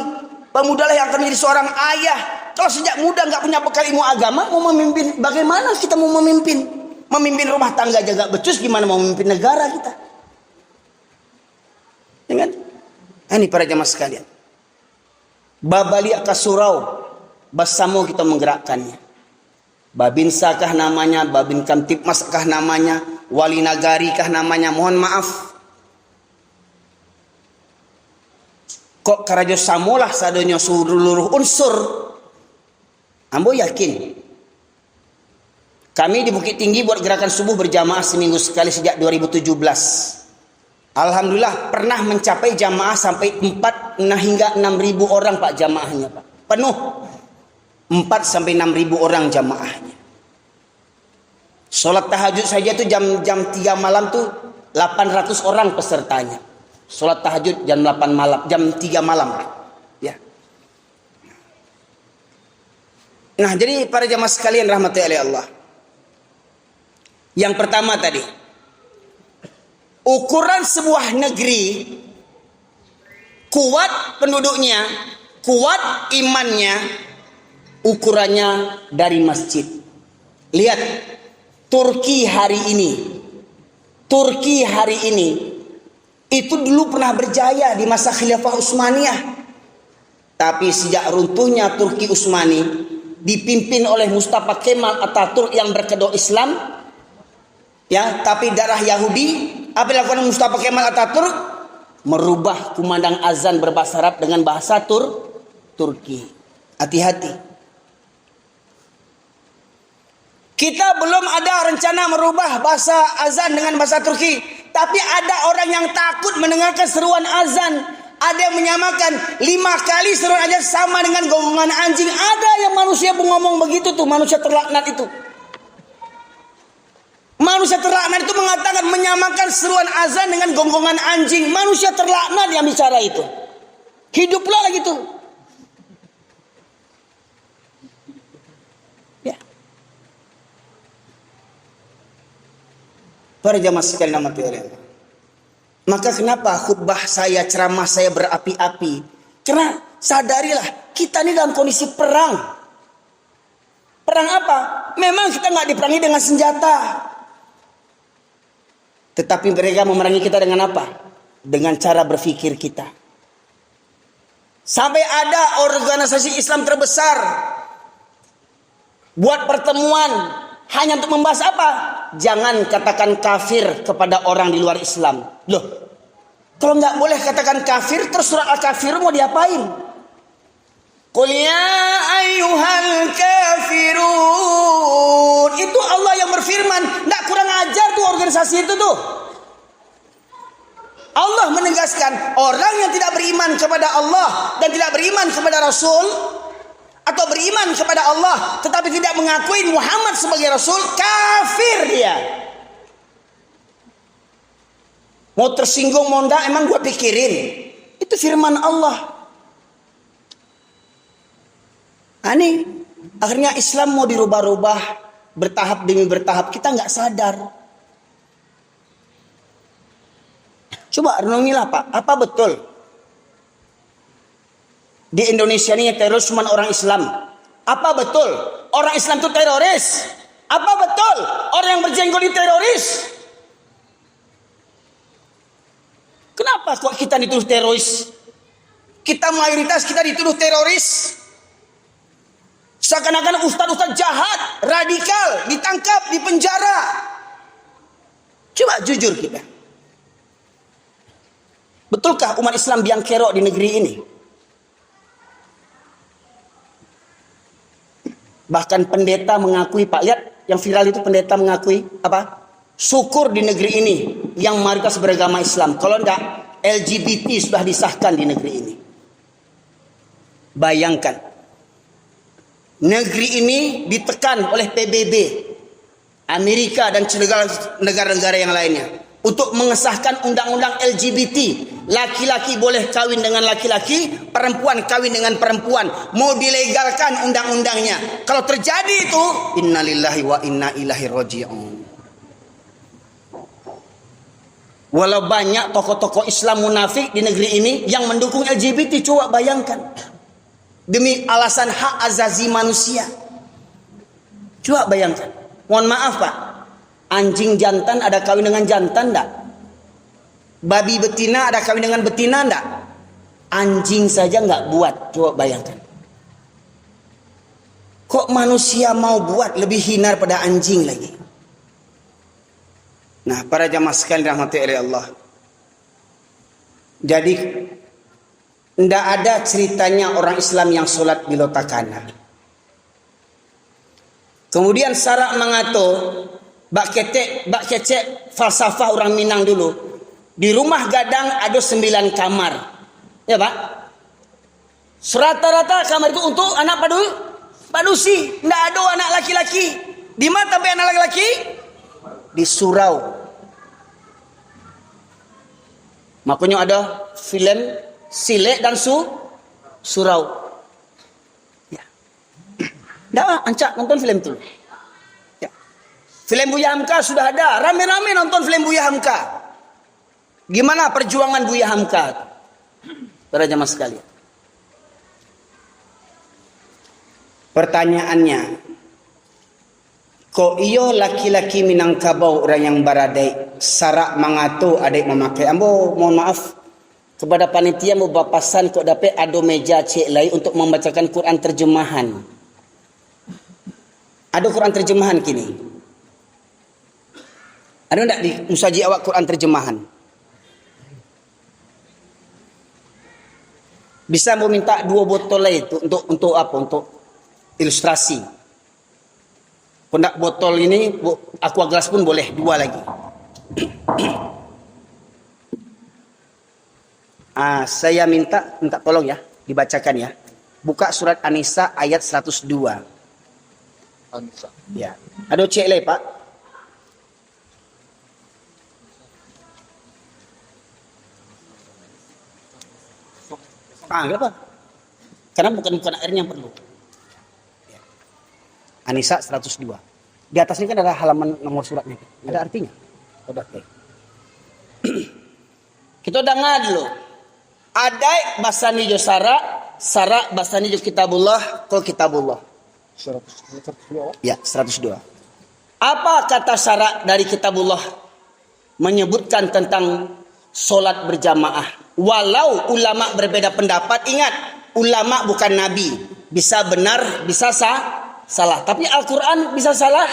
Pemudalah yang akan menjadi seorang ayah. Kalau sejak muda nggak punya bekal ilmu agama, mau memimpin, bagaimana kita mau memimpin? Memimpin rumah tangga jaga becus, gimana mau memimpin negara kita? Dengan ini para jamaah sekalian, babaliak ka surau, bersama kita menggerakkannya. Babinsa kah namanya, Babin Kamtipmas kah namanya, Wali Nagari kah namanya, mohon maaf. Kok karajo samolah sadonya seluruh unsur. Ambo yakin. Kami di Bukit Tinggi buat gerakan subuh berjamaah seminggu sekali sejak 2017. Alhamdulillah pernah mencapai jamaah sampai 4 hingga 6.000 orang Pak jamaahnya Pak. Penuh. 4 sampai 6.000 orang jamaahnya. Sholat tahajud saja tuh jam 3 malam tuh 800 orang pesertanya. Sholat tahajud jam 8 malam, jam 3 malam. Ya. Nah, jadi para jamaah sekalian rahmati oleh Allah. Yang pertama tadi, ukuran sebuah negeri kuat penduduknya, kuat imannya, ukurannya dari masjid. Lihat Turki hari ini. Turki hari ini itu dulu pernah berjaya di masa Khilafah Utsmaniyah. Tapi sejak runtuhnya Turki Utsmani dipimpin oleh Mustafa Kemal Atatürk yang berkedok Islam, ya, tapi darah Yahudi, apa yang dilakukan Mustafa Kemal Atatürk? Merubah kumandang azan berbahasa Arab dengan bahasa Turki. Hati-hati. Kita belum ada rencana merubah bahasa azan dengan bahasa Turki. Tapi ada orang yang takut mendengarkan seruan azan. Ada yang menyamakan 5 kali seruan azan sama dengan gonggongan anjing. Ada yang manusia ngomong begitu tuh, manusia terlaknat itu. Manusia terlaknat itu mengatakan menyamakan seruan azan dengan gonggongan anjing. Manusia terlaknat yang bicara itu. Hiduplah lagi tuh. Para jamaah sekalian mati oleh Allah. Maka kenapa khutbah saya, ceramah saya berapi-api? Karena sadarilah kita ini dalam kondisi perang. Perang apa? Memang kita nggak diperangi dengan senjata. Tetapi mereka memerangi kita dengan apa? Dengan cara berpikir kita. Sampai ada organisasi Islam terbesar buat pertemuan hanya untuk membahas apa? Jangan katakan kafir kepada orang di luar Islam. Loh, kalau nggak boleh katakan kafir, terus surat Al-Kafir mau diapain? Qul ya ayyuhal kafirun. Itu Allah yang berfirman. Nggak kurang ajar tuh organisasi itu tuh. Allah menegaskan orang yang tidak beriman kepada Allah dan tidak beriman kepada Rasul, atau beriman kepada Allah tetapi tidak mengakui Muhammad sebagai Rasul, kafir dia. Mau tersinggung mau enggak, emang gua pikirin. Itu firman Allah. Aneh, akhirnya Islam mau dirubah-rubah bertahap demi bertahap, kita nggak sadar. Coba renungilah Pak, apa betul di Indonesia ini teroris cuma orang Islam? Apa betul orang Islam itu teroris? Apa betul orang yang berjenggot itu teroris? Kenapa kok kita dituduh teroris? Kita mayoritas kita dituduh teroris. Seakan-akan ustaz-ustaz jahat, radikal, ditangkap, dipenjara. Coba jujur kita. Betulkah umat Islam biang kerok di negeri ini? Bahkan pendeta mengakui, Pak, lihat yang viral itu, pendeta mengakui apa? Syukur di negeri ini yang mayoritas beragama Islam. Kalau enggak, LGBT sudah disahkan di negeri ini. Bayangkan, negeri ini ditekan oleh PBB, Amerika dan negara-negara yang lainnya untuk mengesahkan undang-undang LGBT. Laki-laki boleh kawin dengan laki-laki, perempuan kawin dengan perempuan. Mau dilegalkan undang-undangnya. Kalau terjadi itu, innalillahi wa inna ilaihi raji'un. Walau banyak tokoh-tokoh Islam munafik di negeri ini yang mendukung LGBT, coba bayangkan. Demi alasan hak azazi manusia. Coba bayangkan. Mohon maaf Pak, anjing jantan ada kawin dengan jantan enggak? Babi betina ada kawin dengan betina enggak? Anjing saja enggak buat. Coba bayangkan. Kok manusia mau buat, lebih hina pada anjing lagi? Nah, para jamaah sekalian rahmati oleh Allah. Jadi tidak ada ceritanya orang Islam yang sholat di lotakana. Kemudian Sarak mengatur bak kecek falsafah orang Minang dulu. Di rumah gadang ada 9 kamar. Ya Pak? Rata-rata kamar itu untuk anak padusi. Tidak ada anak laki-laki. Di mana tapi anak laki-laki? Di surau. Makanya ada film Silek dan Surau. Ya. Dah, ancak nonton film itu. Ya. Film Buya Hamka sudah ada. Rame-rame nonton film Buya Hamka. Gimana perjuangan Buya Hamka? Para jamaah sekalian. Pertanyaannya, kok iyo laki-laki Minangkabau orang yang baradai Sarak mengatu adik memakai. Ambo mohon maaf kepada panitia mau bapasan kok dapat ada meja cek lain untuk membacakan Quran terjemahan. Ada Quran terjemahan kini. Ada enggak di musaji awak Quran terjemahan? Bisa mau minta 2 botol lain itu untuk apa? Untuk ilustrasi. Kondak botol ini aqua gelas pun boleh 2 lagi. Saya minta tolong ya, dibacakan ya. Buka surat An-Nisa ayat 102. An-Nisa. Ya. Ada cek lagi, Pak. Kenapa? Karena bukan airnya yang perlu. Ya. An-Nisa 102. Di atas ini kan ada halaman nomor suratnya. Ada artinya. Kita dengar dulu. Ada basani jo sara basani jo kitabullah, ko kitabullah. 102. Ya, 102. Apa kata syarat dari kitabullah? Menyebutkan tentang solat berjamaah. Walau ulama berbeda pendapat, ingat, ulama bukan nabi. Bisa benar, bisa salah. Tapi Al-Quran bisa salah?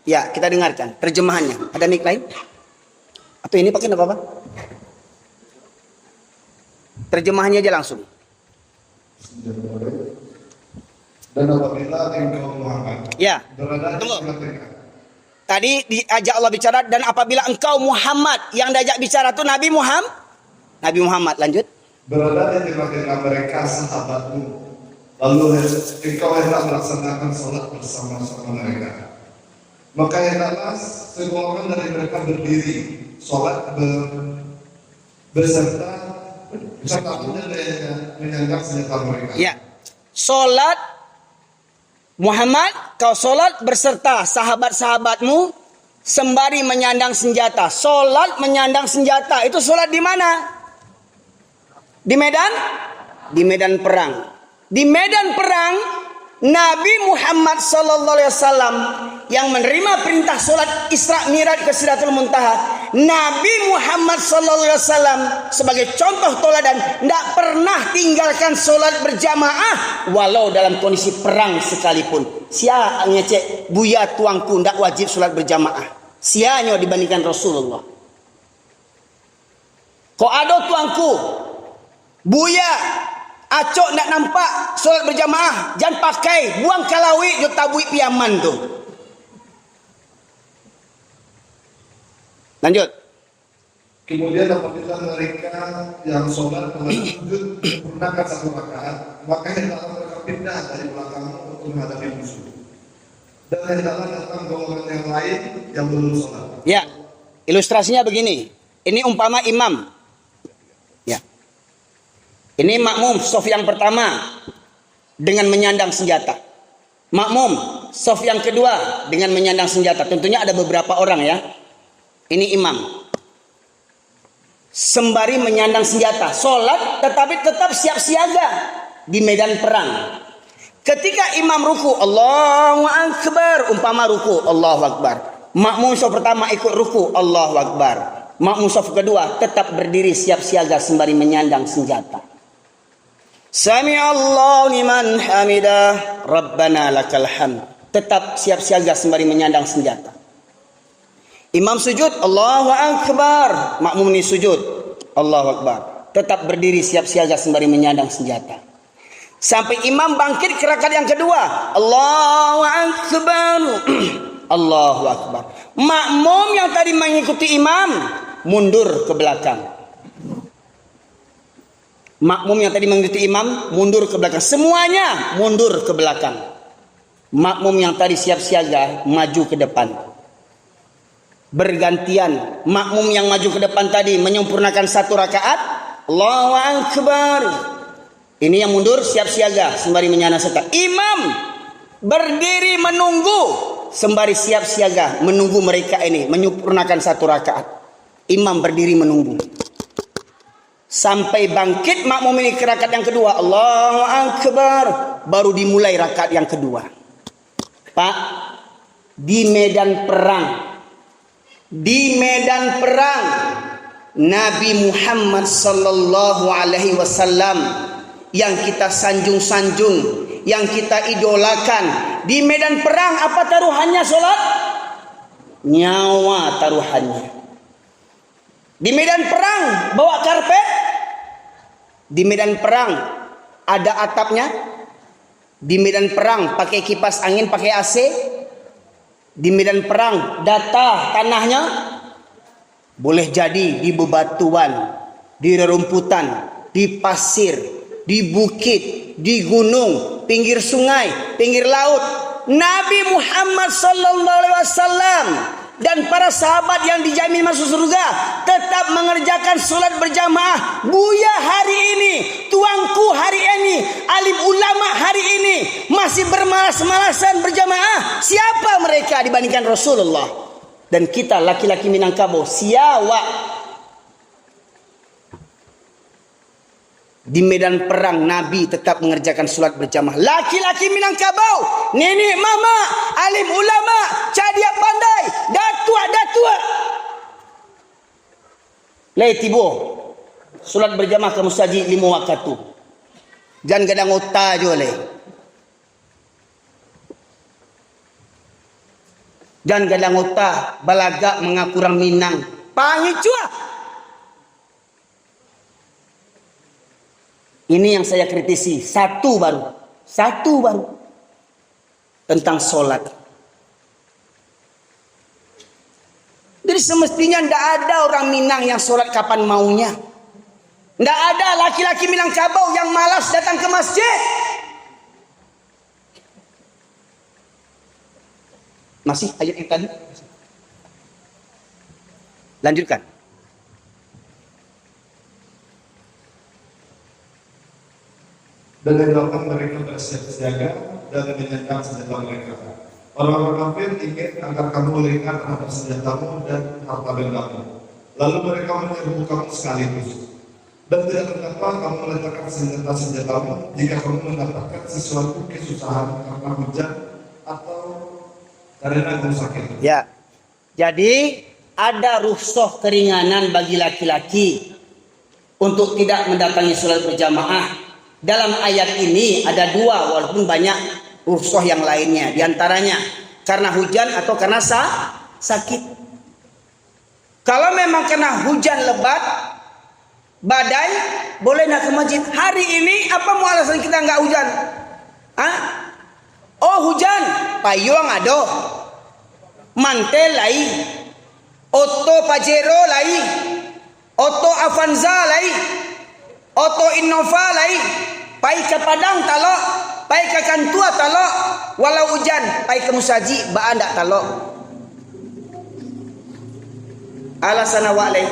Ya, kita dengarkan terjemahannya. Ada mic lain? Atau ini pakai apa? Terjemahannya aja langsung. Dan apabila engkau Muhammad Ya, berada di tunggu. tengah-tengah, Tadi diajak Allah bicara, dan apabila engkau Muhammad, yang diajak bicara itu Nabi Muhammad. Nabi Muhammad, lanjut. berada di tengah-tengah mereka sahabatmu, lalu engkau hendak melaksanakan sholat bersama-sama mereka, maka hendaklah segolongan dari mereka berdiri sholat beserta menyandang senjata mereka. Ya, solat Muhammad, kau solat berserta sahabat-sahabatmu sembari menyandang senjata. Solat menyandang senjata itu solat di mana? Di medan? Di medan perang. Di medan perang Nabi Muhammad sallallahu alaihi wasallam yang menerima perintah solat Isra Mi'raj ke Sidratul Muntaha, Nabi Muhammad sallallahu alaihi wasallam sebagai contoh teladan tidak pernah tinggalkan solat berjamaah walau dalam kondisi perang sekalipun. Sia ngecek buya tuangku tidak wajib solat berjamaah. Sianya dibandingkan Rasulullah. Kok ada tuangku buya acok nak nampak solat berjamaah, jangan pakai buang kalawi jo tabui piaman tu. Lanjut. Kemudian apabila mereka yang sholat telah sujud menyempurnakan satu rakaat, maka hendaklah mereka pindah dari belakang untuk menghadapi musuh. Dan hendaklah datang golongan yang lain yang belum sholat. Ya, ilustrasinya begini. Ini umpama imam. Ya. Ini makmum sof yang pertama dengan menyandang senjata. Makmum sof yang kedua dengan menyandang senjata. Tentunya ada beberapa orang ya. Ini imam. Sembari menyandang senjata, solat tetapi tetap siap siaga di medan perang. Ketika imam ruku, Allahu Akbar, umpama ruku, Allahu Akbar. Makmum sof pertama ikut ruku, Allahu Akbar. Makmum sof kedua tetap berdiri siap siaga sembari menyandang senjata. Sami Allahu liman hamidah, Rabbana lakal hamd. Tetap siap siaga sembari menyandang senjata. Imam sujud, Allahu Akbar. Makmum ni sujud, Allahu Akbar. Tetap berdiri siap siaga sembari menyandang senjata. Sampai imam bangkit ke rakaat yang kedua, Allahu Akbar. Allahu Akbar. Makmum yang tadi mengikuti imam mundur ke belakang. Makmum yang tadi mengikuti imam mundur ke belakang. Semuanya mundur ke belakang. Makmum yang tadi siap siaga maju ke depan. Bergantian, makmum yang maju ke depan tadi menyempurnakan satu rakaat, Allahu Akbar. Ini yang mundur siap siaga sembari menyandang senjata. Imam berdiri menunggu sembari siap siaga menunggu mereka ini menyempurnakan satu rakaat. Imam berdiri menunggu sampai bangkit makmum ini ke rakaat yang kedua, Allahu Akbar, baru dimulai rakaat yang kedua. Pak, di medan perang, Nabi Muhammad sallallahu alaihi wasallam yang kita sanjung-sanjung, yang kita idolakan, di medan perang apa taruhannya solat? Nyawa taruhannya. Di medan perang bawa karpet? Di medan perang ada atapnya? Di medan perang pakai kipas angin, pakai AC? Di medan perang data tanahnya boleh jadi di bebatuan, di rerumputan, di pasir, di bukit, di gunung, pinggir sungai, pinggir laut. Nabi Muhammad sallallahu alaihi wasallam dan para sahabat yang dijamin masuk surga tetap mengerjakan solat berjamaah. Buya hari ini, tuangku hari ini, alim ulama hari ini masih bermalas-malasan berjamaah. Siapa mereka dibandingkan Rasulullah? Dan kita laki-laki Minangkabau siawa di medan perang Nabi tetap mengerjakan sholat berjamaah. Laki-laki Minangkabau, nenek mama, alim ulama, cadia pandai, datua. Lai tibo sholat berjamaah ke masjid 5 waktu. Jangan gadang otak jo le. Dan gadang otak balagak mengakurang Minang. Pangi cua. Ini yang saya kritisi. Satu baru. Tentang sholat. Jadi semestinya tidak ada orang Minang yang sholat kapan maunya. Tidak ada laki-laki Minangkabau yang malas datang ke masjid. Masih ayat yang tadi? Lanjutkan. Dan menyebabkan mereka bersiap-siaga dan menyiapkan senjata mereka. Orang-orang kafir ingin agar kamu lengah terhadap senjatamu dan harta bendamu. Lalu mereka menyerbu kamu sekaligus. Dan tidak mengapa kamu meletakkan senjata-senjatamu jika kamu mendapatkan sesuatu kesusahan karena hujan atau karena kamu sakit. Ya, jadi ada rukhsah keringanan bagi laki-laki untuk tidak mendatangi sholat berjamaah. Dalam ayat ini ada 2, walaupun banyak rukhsah yang lainnya. Di antaranya karena hujan atau karena sakit. Kalau memang karena hujan lebat, badai, boleh nak ke masjid. Hari ini apa mau alasan kita nggak hujan? Oh hujan, payung ada, mantel lain, Auto Pajero lain, Auto Avanza lain, Auto Innova lain, pai ke Padang talok, pai ke Kantua talok, walau hujan, pai ke Musaji, baan tak talok. Alasan awak lain.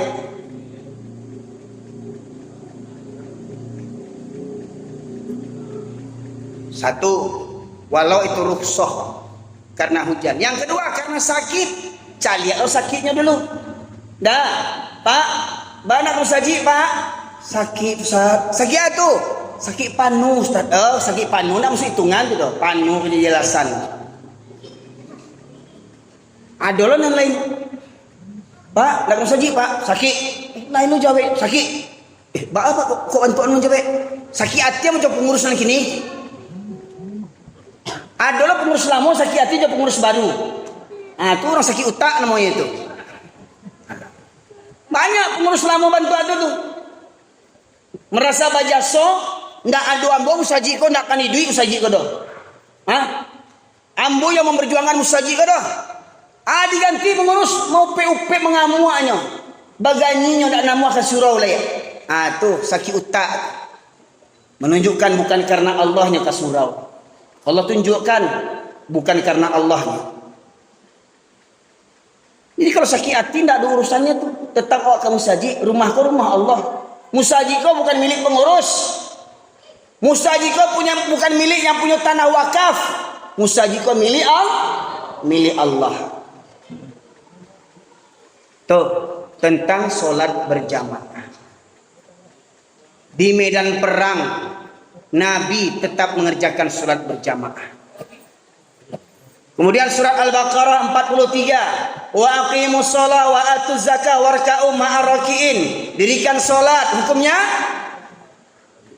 Satu, walau itu rukhsah karena hujan. Yang kedua karena sakit. Cari sakitnya dulu. Dah, Pak, banak Musaji, Pak. Sakit, Ustaz. Sakit itu. Sakit panu, Ustaz. Sakit panu nak mesti hitungan tu dah. Panu penjelasan. Ada lah yang lain. Pak, nak Musaji, Pak. Sakit. Lain lu jawab, sakit. Pak apa kok bantuan mu jawab? Sakit hati macam pengurus yang kini. Adalah pengurus lama sakit hati jadi pengurus baru. Itu orang sakit otak namanya itu. Banyak pengurus lama bantu ada tu. Merasa bajaso, ndak ada ambo musaji ko ndak kan duit musaji ko doh. Ambo yang memperjuangkan musaji ko doh. Diganti pengurus mau PUP mengamuaknya. Baganyinya ndak namu ke surau lah ya. Tu sakit otak. Menunjukkan bukan karena Allahnya ke surau. Allah tunjukkan bukan karena Allahnya. Jadi kalau sakit hati tidak ada urusannya tuh. Tetap awak ke musaji, rumah kau rumah Allah. Musaji kau bukan milik pengurus. Musaji kau bukan milik yang punya tanah wakaf. Musaji kau milik Allah. Tuh tentang solat berjamaah. Di medan perang Nabi tetap mengerjakan sholat berjamaah. Kemudian surat Al-Baqarah 43. Wa aqimus shalah wa atuz zakah warka'u ma'ar raki'in. Dirikan sholat, hukumnya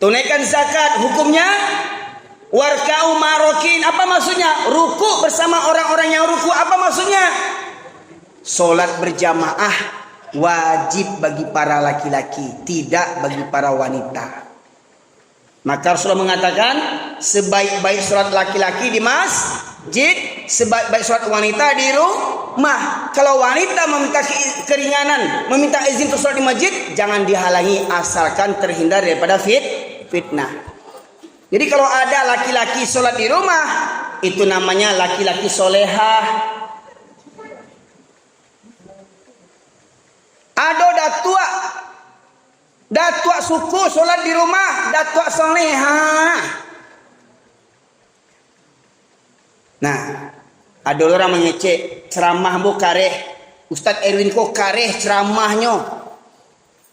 tunaikan zakat, hukumnya warka'u ma'ar raki'in. Apa maksudnya? Ruku bersama orang-orang yang ruku. Apa maksudnya? Sholat berjamaah wajib bagi para laki-laki, tidak bagi para wanita. Maka Rasulullah mengatakan sebaik-baik sholat laki-laki di masjid, sebaik-baik sholat wanita di rumah. Kalau wanita meminta keringanan, meminta izin untuk sholat di masjid, jangan dihalangi asalkan terhindar daripada fitnah. Jadi kalau ada laki-laki sholat di rumah, itu namanya laki-laki solehah. Ada datua suku sholat di rumah, datua solehah. Nah, ada orang mengecek ceramah bu kareh Ustaz Erwin ko kareh ceramahnya.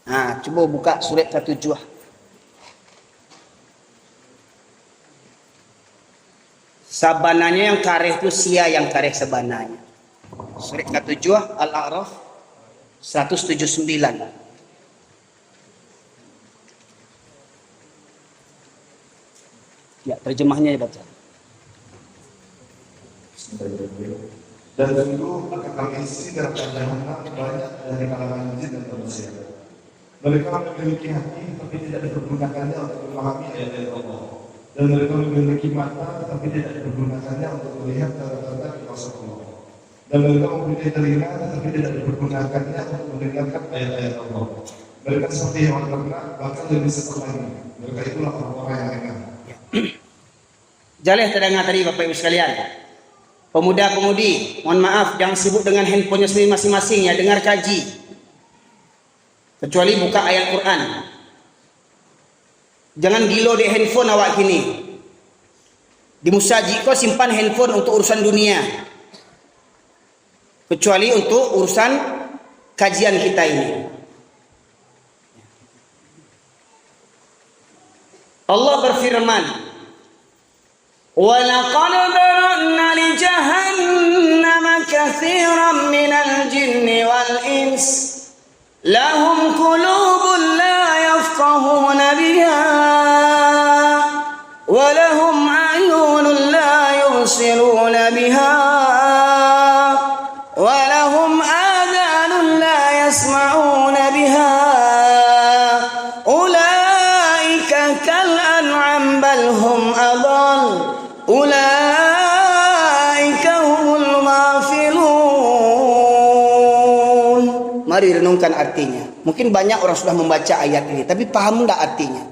Nah, coba buka surat Katujuh. Sabananya yang kareh itu sia yang kareh sabananya. Surat Katujuh Al-A'raf 179. Ya, terjemahnya ya baca. Dan sungguh akan kami isi neraka jahanam banyak dari kalangan jin dan manusia. Mereka memiliki hati tapi tidak dipergunakannya untuk memahami ayat-ayat Allah. Dan mereka memiliki mata tapi tidak dipergunakannya untuk melihat tanda-tanda kuasa Allah. Dan mereka mempunyai telinga tapi tidak dipergunakannya untuk mendengarkan ayat-ayat Allah. Mereka seperti hewan ternak bahkan lebih sesat lagi. Mereka itulah orang-orang yang nekat. Jaleh terdengar tadi Bapak Ibu sekalian. Pemuda-pemudi, mohon maaf jangan sibuk dengan handphonenya sendiri masing-masing ya, dengar kaji. Kecuali buka ayat Quran. Jangan gilo di handphone awak kini. Di musaji kau simpan handphone untuk urusan dunia. Kecuali untuk urusan kajian kita ini. Allah berfirman, وَلَقَدْ ذَرَأْنَا لِجَهَنَّمَ كَثِيرًا مِنَ الْجِنِّ وَالْإِنسِ لَهُمْ قُلُوبٌ لَا يَفْقَهُونَ بِهَا وَلَهُمْ أَعْيُنٌ لَا يُبْصِرُونَ بِهَا وَلَهُمْ آذَانٌ لَا يَسْمَعُونَ بِهَا أُولَئِكَ كَالْأَنْعَامِ بَلْ هُمْ أَضَلُّ Ulaika humul ghafilun. Mari renungkan artinya. Mungkin banyak orang sudah membaca ayat ini, tapi paham enggak artinya?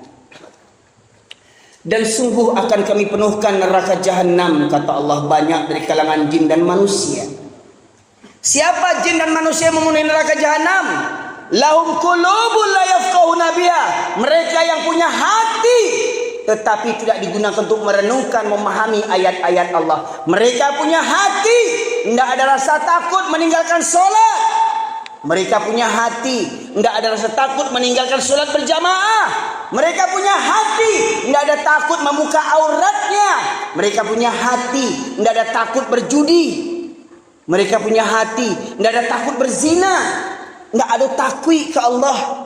Dan sungguh akan kami penuhkan neraka jahanam, kata Allah, banyak dari kalangan jin dan manusia. Siapa jin dan manusia yang memenuhi neraka jahanam? Lahum qulubun la yafqahuna biha. Mereka yang punya hati tetapi tidak digunakan untuk merenungkan, memahami ayat-ayat Allah. Mereka punya hati, tidak ada rasa takut meninggalkan solat. Mereka punya hati, tidak ada rasa takut meninggalkan solat berjamaah. Mereka punya hati, tidak ada takut membuka auratnya. Mereka punya hati, tidak ada takut berjudi. Mereka punya hati, tidak ada takut berzina. Tidak ada takwi ke Allah.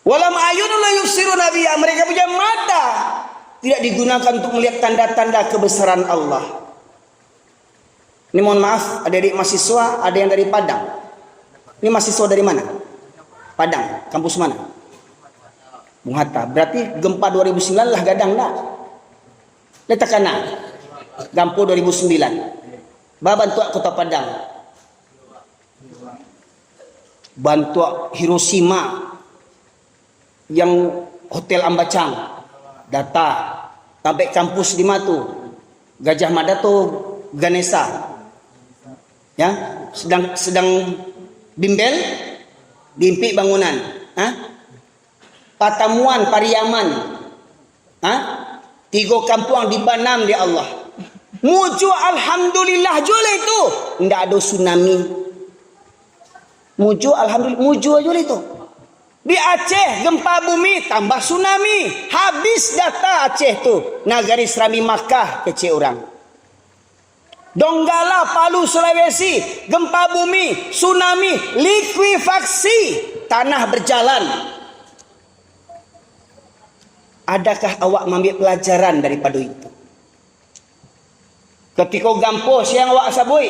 Walam ayunul la yubsiruna biha. Mereka punya mata, tidak digunakan untuk melihat tanda-tanda kebesaran Allah. Ini mohon maaf, adik-adik mahasiswa, ada yang dari Padang. Ini mahasiswa dari mana? Padang, kampus mana? Bung Hatta. Berarti gempa 2009 lah gadang dah. Letakkan Gampo 2009. Bantu kota Padang. Bantu Hiroshima yang Hotel Ambacang, data sampai kampus di Matu, Gajah Mada tuh Ganesha, ya sedang bimbel, dimpi bangunan, Patamuan, Pariaman, tiga kampung di Banam di Allah, muju alhamdulillah jule itu, ndak ada tsunami, muju alhamdulillah, muju aja itu. Di Aceh gempa bumi tambah tsunami. Habis data Aceh tu. Nagari Serami Makkah kecil orang. Donggala Palu Sulawesi gempa bumi, tsunami, likuifaksi, tanah berjalan. Adakah awak mengambil pelajaran daripada itu? Ketika gampo siang awak sabui,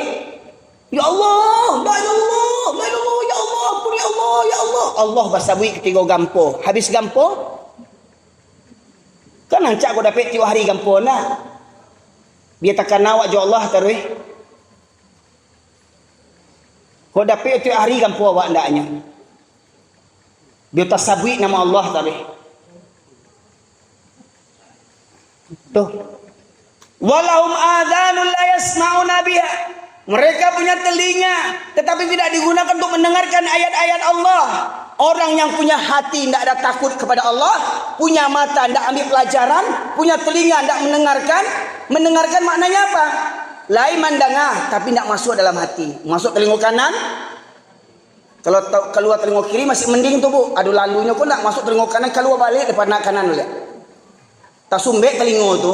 ya Allah, ya Allah, ya Allah, ya Allah, ampun ya Allah, ya Allah. Allah basabui ketiga gampo. Habis gampo, kan hancak aku dapat tiap hari gampo nak. Dia takkan awak jo Allah taruh. Kau dapat tiap hari gampo awak ndaknya. Dia tasabui nama Allah taruh. Tuh. Walahum adhanun la yasma'una biha. Mereka punya telinga tetapi tidak digunakan untuk mendengarkan ayat-ayat Allah. Orang yang punya hati tidak ada takut kepada Allah, punya mata tidak ambil pelajaran, punya telinga tidak mendengarkan. Mendengarkan maknanya apa? lain mandangah tapi tidak masuk dalam hati. Masuk telinga kanan. Kalau keluar telinga kiri masih mending tu bu. Aduh lalunya kok nak masuk telinga kanan, keluar balik depan nak kanan lihat. Tak sumbek telinga tu.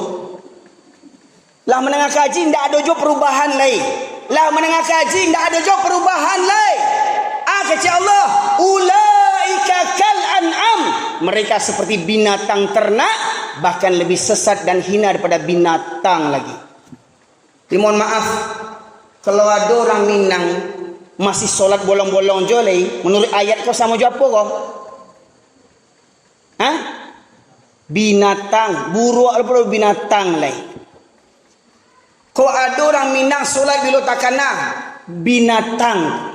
Lah menengah kaji tidak ada jo perubahan lain. Lah menengah kaji tidak ada jo perubahan lain. Kata Allah, ulaika kal an'am. Mereka seperti binatang ternak, bahkan lebih sesat dan hina daripada binatang lagi. Mohon maaf, kalau ada orang Minang masih solat bolong-bolong jolai, menurut ayat kau sama jo apa kau? Hah? Binatang, buruk atau binatang lain. Kau ada orang Minang solat bila takana, binatang.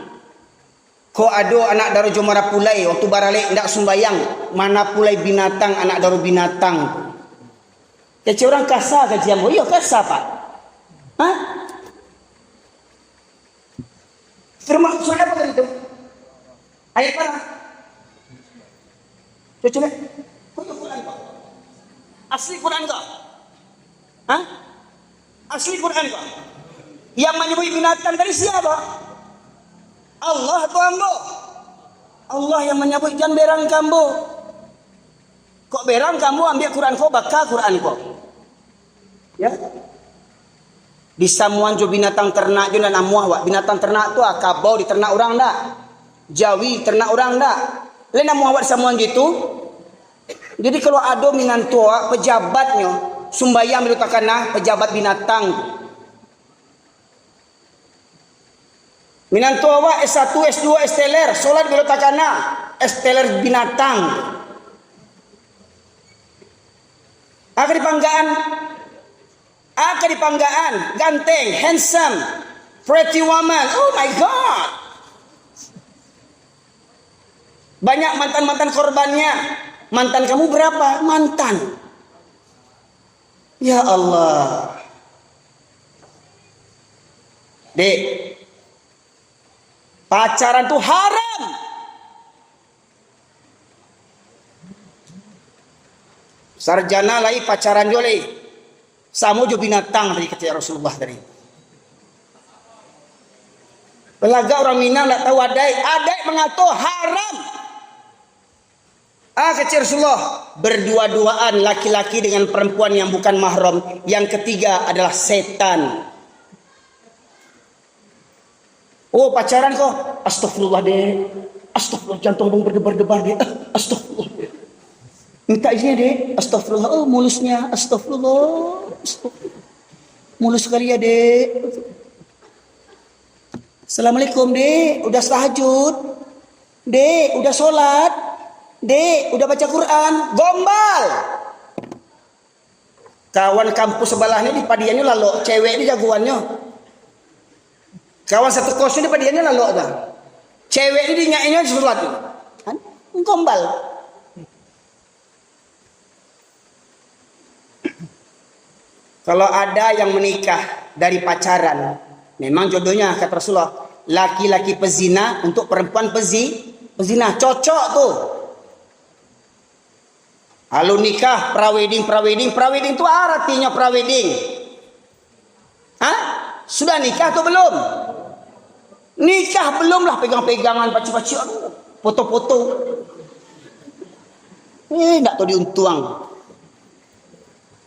Kau ada anak daru Jomara Pulai waktu baralik ndak sembayang, mana pulai binatang anak daru binatang. Kaci orang kasar kaji ambo, iya kasar pak. Hah? Firman surat apa tadi itu? Ayat mana? Coba. Kau Quran kau? Asli Quran kau? Hah? Asli Quran kau? Yang menyebut binatang tadi siapa? Allah atau ambo? Allah yang menyebut jangan berang kambo. Kok berang kamu ambil Quran kau, bakal Quran kau. Ya. Di samuan jo binatang ternak jo dan amuah wak. Binatang ternak tu kabau di ternak orang dak. Jawi ternak orang dak. Lain amuah wak di samuan gitu. Jadi kalau ada minantua pejabatnya sumbayang milutakana pejabat binatang. Minantua wa S1, S2, S-teler, solat bila takana, S-teler binatang. Akhir dipanggaan, ganteng, handsome, pretty woman. Oh my God. Banyak mantan-mantan korbannya. Mantan kamu berapa? Mantan. Ya Allah. Dek, pacaran tuh haram. Sarjana lagi pacaran jole. Samo jo binatang tadi kata Rasulullah tadi. Pelaga orang Minang tak tahu adai mengatur haram. Kata Rasulullah, berdua-duaan laki-laki dengan perempuan yang bukan mahram. Yang ketiga adalah setan. Oh pacaran kok, astagfirullah dek, astagfirullah jantung bang berdebar-debar dek, astagfirullah dek. Minta izin dek, astagfirullah, oh mulusnya, astagfirullah, mulus sekali ya dek. Assalamualaikum dek, udah tahajud, dek, udah sholat, dek, udah baca Quran, gombal. Kawan kampus sebelahnya di padiannya lalu, cewek ini jagoannya. Kawan satu kosnya di padiannya lalu dah. Cewek ini dinyainnya sholat tu. Kan? Gombal. Kalau ada yang menikah dari pacaran, memang jodohnya kata Rasulullah, laki-laki pezina untuk perempuan pezina, cocok tuh. Lalu nikah, prawedding tu artinya prawedding. Hah? Sudah nikah atau belum? Nikah belum lah, pegang-pegangan pacu-pacu, foto-foto. Tak tahu diuntuang.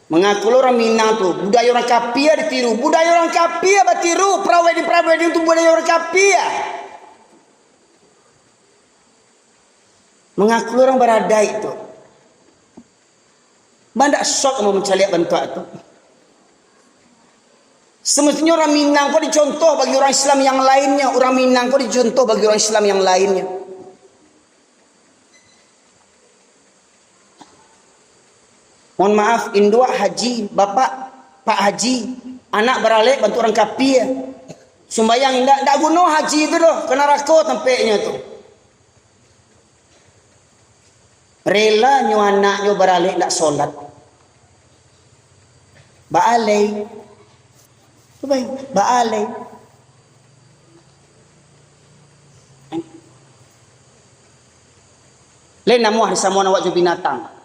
Mengaku orang Minang tu budaya orang Kapia ditiru, budaya orang Kapia batiru, prawedding tu budaya orang Kapia. Mengaku orang beradai tu. Bandak sok mau mencari bentuk tu. Semestinya orang Minang kau dicontoh bagi orang Islam yang lainnya. Orang Minang kau dicontoh bagi orang Islam yang lainnya. Mohon maaf, indua haji, bapak Pak Haji, anak beralik bantu orang Kapia. Sumbayang ndak guna haji itu doh, kena rako tempeknya tu. Rela nyo anaknya beralik ndak solat. Baalai. Baalai. Lain namuah disamuan awak ju binatang.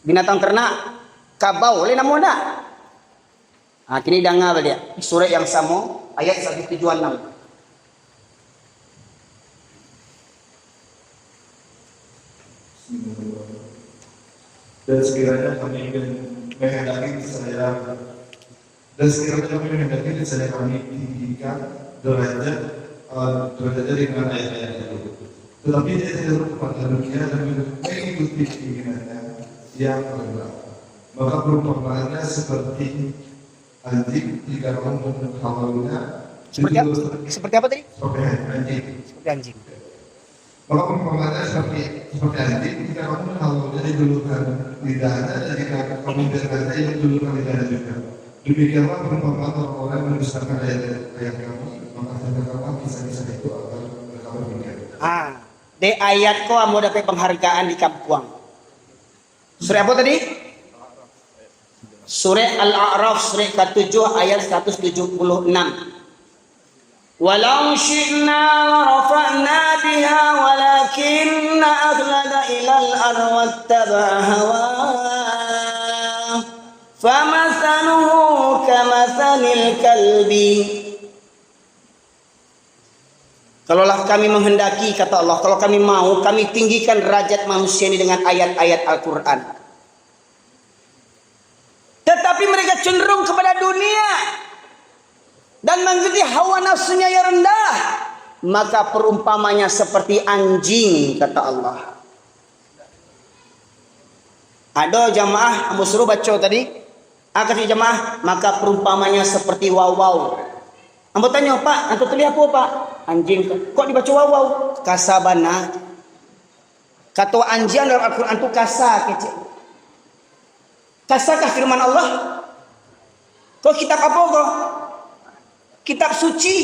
Binatang ternak, kabau, lain namuah nak. Kini dengar dia. Surat yang sama, ayat 176. Dan sekiranya kami menghendaki saya kami tinggikan derajatnya dengan ayat-ayat itu. Tetapi dia tidak kepada dunia dan mengikuti keinginannya yang rendah. Maka perumpamaannya seperti anjing jika kamu menghawalnya. Seperti apa tadi? Seperti anjing. Seperti anjing. Maka perumpamaannya seperti anjing jika kamu menghawalnya dijulurkan lidahnya dan jika kamu biarkannya dijulurkan lidahnya juga. Demikianlah perumpamaan orang-orang yang mendustakan ayat kami, maka terdapat kisah-kisah itu akan mereka berpikir. De ayat ko amo dapat penghargaan di Kampung. Surah apa tadi? Surah Al-A'raf surah ke-7 ayat 176. Walau syi'na larafa'na biha walakinna aghlada ilal ardi wattaba'a hawa famathaluhu kamathalil kalbi. Kalaulah kami menghendaki, kata Allah, kalau kami mau, kami tinggikan derajat manusia ini dengan ayat-ayat Al-Quran. Tetapi mereka cenderung kepada dunia dan mengikuti hawa nafsunya yang rendah. Maka perumpamanya seperti anjing, kata Allah. Ada jamaah, Abu suruh baca tadi. Kata jamaah, maka perumpamanya seperti wawau. Ambo tanya, Pak, antum tulis apa, Pak? Anjing. Kok dibaca wawau? Kasabana. Kata anjing dalam Al-Quran itu kasa, kecil. Kasakah firman Allah? Kok kitab apa kok? Kitab suci.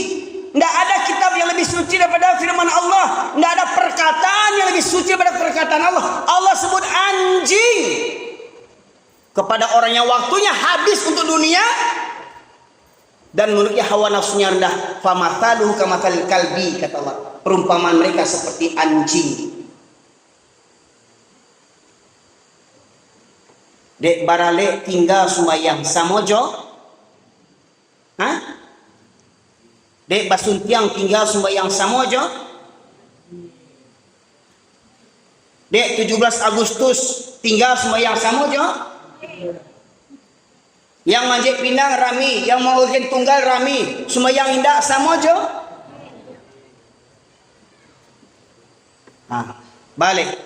Tidak ada kitab yang lebih suci daripada firman Allah. Tidak ada perkataan yang lebih suci daripada perkataan Allah. Allah sebut anjing kepada orang yang waktunya habis untuk dunia dan menurutnya hawa nafsunya rendah. Famathaluhu kamathalil kalbi, kata Allah. Perumpamaan mereka seperti anjing. Dek barale tinggal sembahyang samojo. Dek basuntiang tinggal sembahyang samojo. Dek 17 Agustus tinggal sembahyang samojo. Yang manjik pinang rami, yang mau urgen tunggal rami, sembahyang indah samojo. Balik.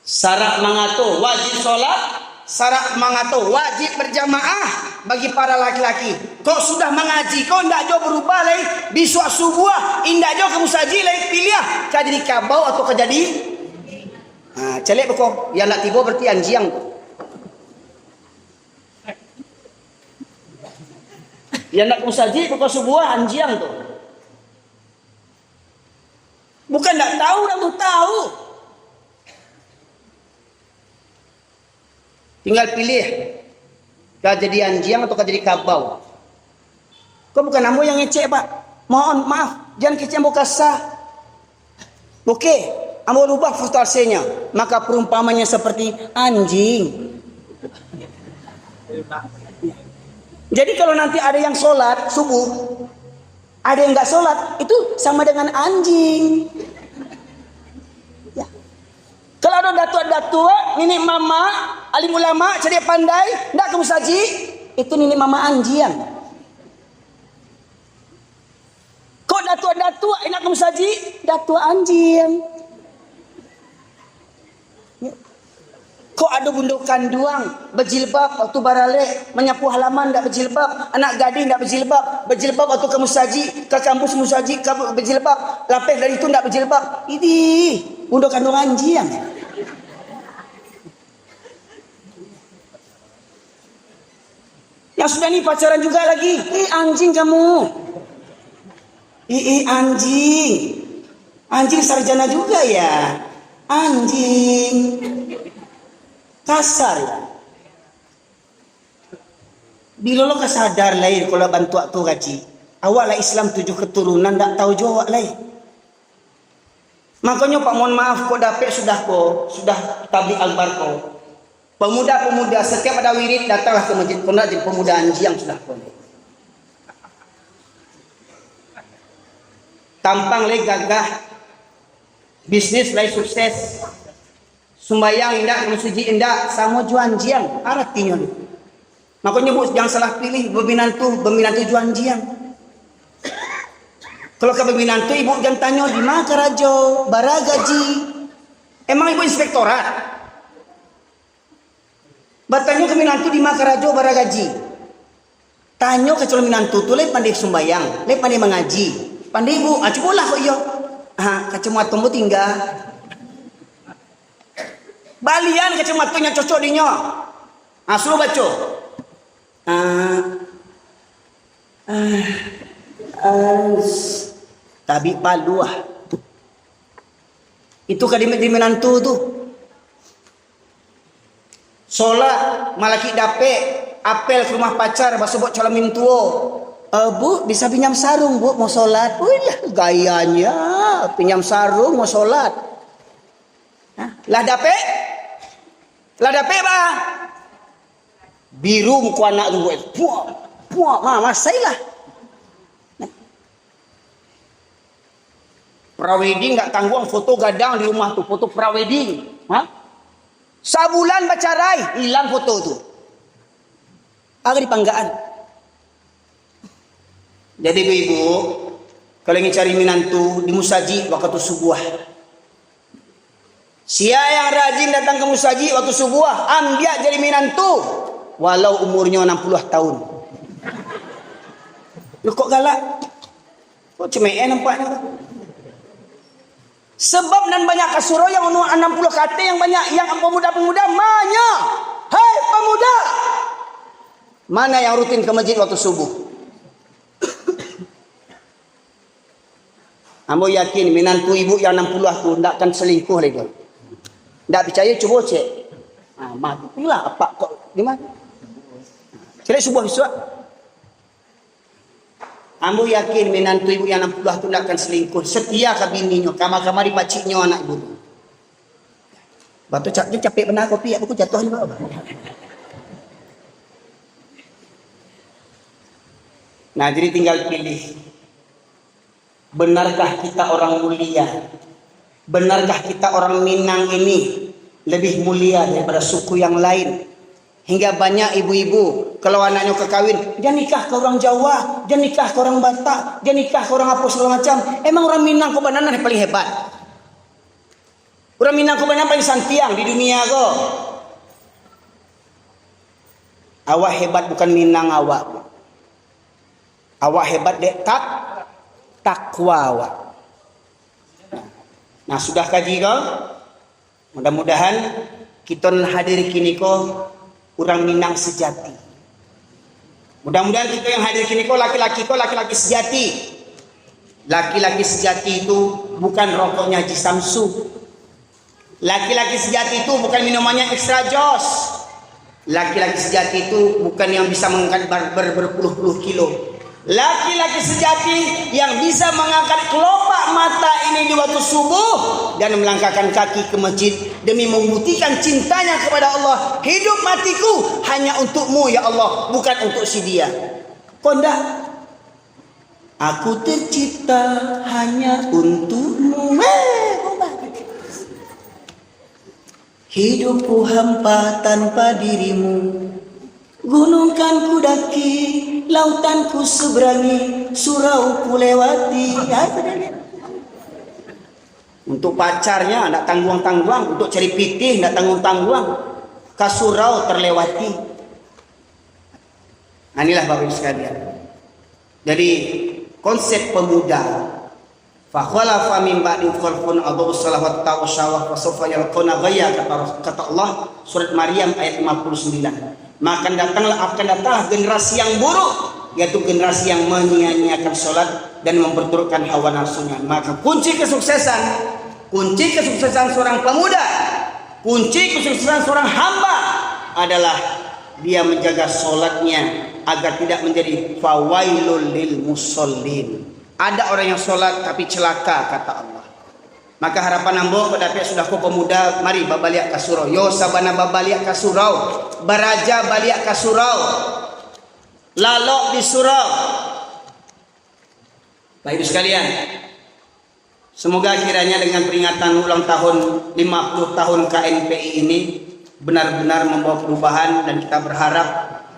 Syarat mengatur wajib sholat, syarat mengatur wajib berjamaah bagi para laki-laki. Kau sudah mengaji, kau tidak jauh berubah lagi. Besok subuh, indah jauh kamu saji lagi pilih. Kau jadi kabau atau kau jadi? Celek kau. Yang nak tiba berarti anjing. Yang nak kamu saji kau subuh anjing tu. Bukan tak tahu, tak tahu. Tinggal pilih, kau jadi anjing atau kau jadi kabau. Kau bukan ambo yang ngecek, Pak. Mohon maaf, jangan kecek ambo kasar. Okey, ambo rubah frustrasinya. Maka perumpamannya seperti anjing. Jadi kalau nanti ada yang sholat subuh, ada yang nggak sholat, itu sama dengan anjing. Kalau ada datua-datua, nenek mama, alim ulama, cerdik pandai, ndak kamu saji, itu nenek mama anjing. Kok datua-datua, enak kamu saji, datua anjing. Kok ada bundukan duang, berjilbab waktu barale, menyapu halaman ndak berjilbab, anak gading ndak berjilbab waktu kamu saji, ke kampus kamu saji, kamu berjilbab, lapis dari itu ndak berjilbab. Ini bundukan duang anjing. Yang sudah nih pacaran juga lagi. Anjing kamu. Anjing. Anjing sarjana juga ya. Anjing. Kasar ya. Bila lo kesadar lain kalau bantu tu gaji. Awak lah Islam 7 keturunan tak tahu jawab lain. Makanya Pak mohon maaf kok dapat sudah tablik albar kau. Pemuda-pemuda setiap ada wirid datanglah ke masjid. Kau nak jadi pemuda Anji yang sudah boleh. Tampang le gagah, bisnis lai sukses, sumbayang indah, musuji indah, sama juan jiang, artinya ni. Makanya bu jangan salah pilih berminantu juan jiang. Kalau ke berminantu ibu jangan tanya di mana karajo, bara gaji. Emang ibu inspektorat? Bertanya ke minantu di Makarajo baragaji. Tanya ke calon minantu tu le pandai sumbayang, le pandai mengaji. Pandai ibu, cukulah kok iyo. Kacamata mu tinggal. Balian kacamatunya cocok dinyo. Suruh baca. Tabi paluah. Itu kadimat di minantu tu. Solat malaki dape apel ke rumah pacar basubok calon mintuo. Bu bisa pinjam sarung bu mau solat. Wih gayanya pinjam sarung mau solat. Lah dape bah biru muka anak tu puak masailah. Prawedding nggak tanggung foto gadang di rumah tu foto prawedding. Sabulan bacarai hilang foto tu. Agak dipanggaan. Jadi ibu, kalau ingin cari minantu di musaji waktu subuh. Sia yang rajin datang ke musaji waktu subuh, ambil jadi minantu walau umurnya 60 tahun. Lu kok galak? Kok cemee nampaknya? Sebab dan banyak kasuro yang 60 kata yang banyak yang pemuda-pemuda banyak. Hai pemuda, mana yang rutin ke masjid waktu subuh? Ambo yakin minantu ibu yang 60 tu tidak akan selingkuh lagi. Tak percaya cuba cek. Matilah apa kok di mana? Cek subuh besok. Ambo yakin menantu ibu yang 60 tu tidak akan selingkuh. Setia ke bininya, kamar-kamar di paciknya anak ibu tu. Batu capek benar kopi, aku jatuh juga. Nah, jadi tinggal pilih. Benarkah kita orang mulia? Benarkah kita orang Minang ini lebih mulia daripada suku yang lain? Hingga banyak ibu-ibu kalau anaknya kekawin, dia nikah ke orang Jawa, dia nikah ke orang Batak, dia nikah ke orang apa segala macam. Emang orang Minang kok benar yang paling hebat? Orang Minang kok benar paling santiang di dunia kok. Awak hebat bukan Minang awak. Awak hebat dek takwa awak. Nah, sudah kaji kau? Mudah-mudahan kita hadir kini kau orang Minang sejati. Mudah-mudahan kita yang hadir kini kau laki-laki sejati. Laki-laki sejati itu bukan rokoknya Haji Samsu. Laki-laki sejati itu bukan minumannya Extra Jos. Laki-laki sejati itu bukan yang bisa mengangkat berpuluh-puluh kilo. Laki-laki sejati yang bisa mengangkat kelopak mata ini di waktu subuh dan melangkahkan kaki ke masjid demi membuktikan cintanya kepada Allah. Hidup matiku hanya untukmu ya Allah, bukan untuk si dia. Kondak, aku tercipta hanya untukmu. Hidupku hampa tanpa dirimu. Gunung kan ku daki, lautan ku seberangi, surau ku lewati. Untuk pacarnya tidak tangguang-tangguang, untuk cari pitih tidak tangguang-tangguang, kasurau terlewati. Nah, inilah Bapak Ibu sekalian. Jadi konsep pemuda. Fa khalafa min ba'di khalfun adau salawat ta'usyawah wa sawfa yalquna ghayya kata Allah surat Maryam ayat 59. Maka akan datanglah generasi yang buruk, yaitu generasi yang menyia-nyiakan sholat dan memperturutkan hawa nafsunya. Maka kunci kesuksesan seorang pemuda, kunci kesuksesan seorang hamba adalah dia menjaga sholatnya agar tidak menjadi fawailul lil musallin. Ada orang yang sholat tapi celaka kata Allah. Maka harapan ambo pada pihak sudah ko pemuda, mari babaliak ka surau. Yo sabana babaliak ka surau, baraja baliak ka surau, lalok di surau. Baik sekalian, semoga kiranya dengan peringatan ulang tahun 50 tahun KNPI ini benar-benar membawa perubahan, dan kita berharap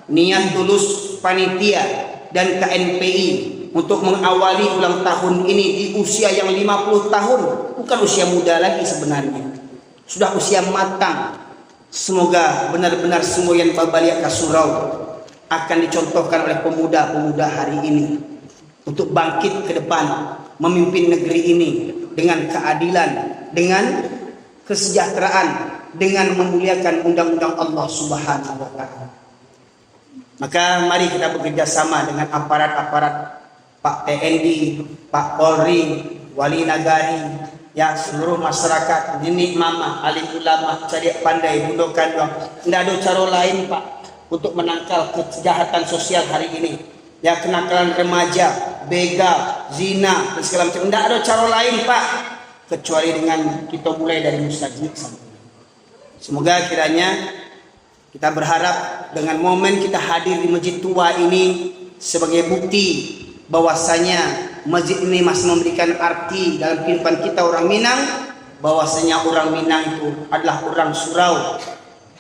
niat tulus panitia dan KNPI untuk mengawali ulang tahun ini di usia yang 50 tahun, bukan usia muda lagi sebenarnya, sudah usia matang. Semoga benar-benar semua yang babaliak ka surau akan dicontohkan oleh pemuda-pemuda hari ini untuk bangkit ke depan, memimpin negeri ini dengan keadilan, dengan kesejahteraan, dengan memuliakan undang-undang Allah Subhanahu wa taala. Maka mari kita bekerja sama dengan aparat-aparat, Pak TNI, Pak Polri, Wali Nagari, ya seluruh masyarakat, nenek mama, alim ulama, cariak pandai, bundo kandang. Tidak ada cara lain Pak untuk menangkal kejahatan sosial hari ini. Ya, kenakalan remaja, begal, zina, dan segala macam. Tidak ada cara lain Pak kecuali dengan kita mulai dari mustajid. Semoga kiranya kita berharap dengan momen kita hadir di masjid tua ini sebagai bukti bahwasanya masjid ini masih memberikan arti dalam kehidupan kita orang Minang, bahwasanya orang Minang itu adalah orang surau,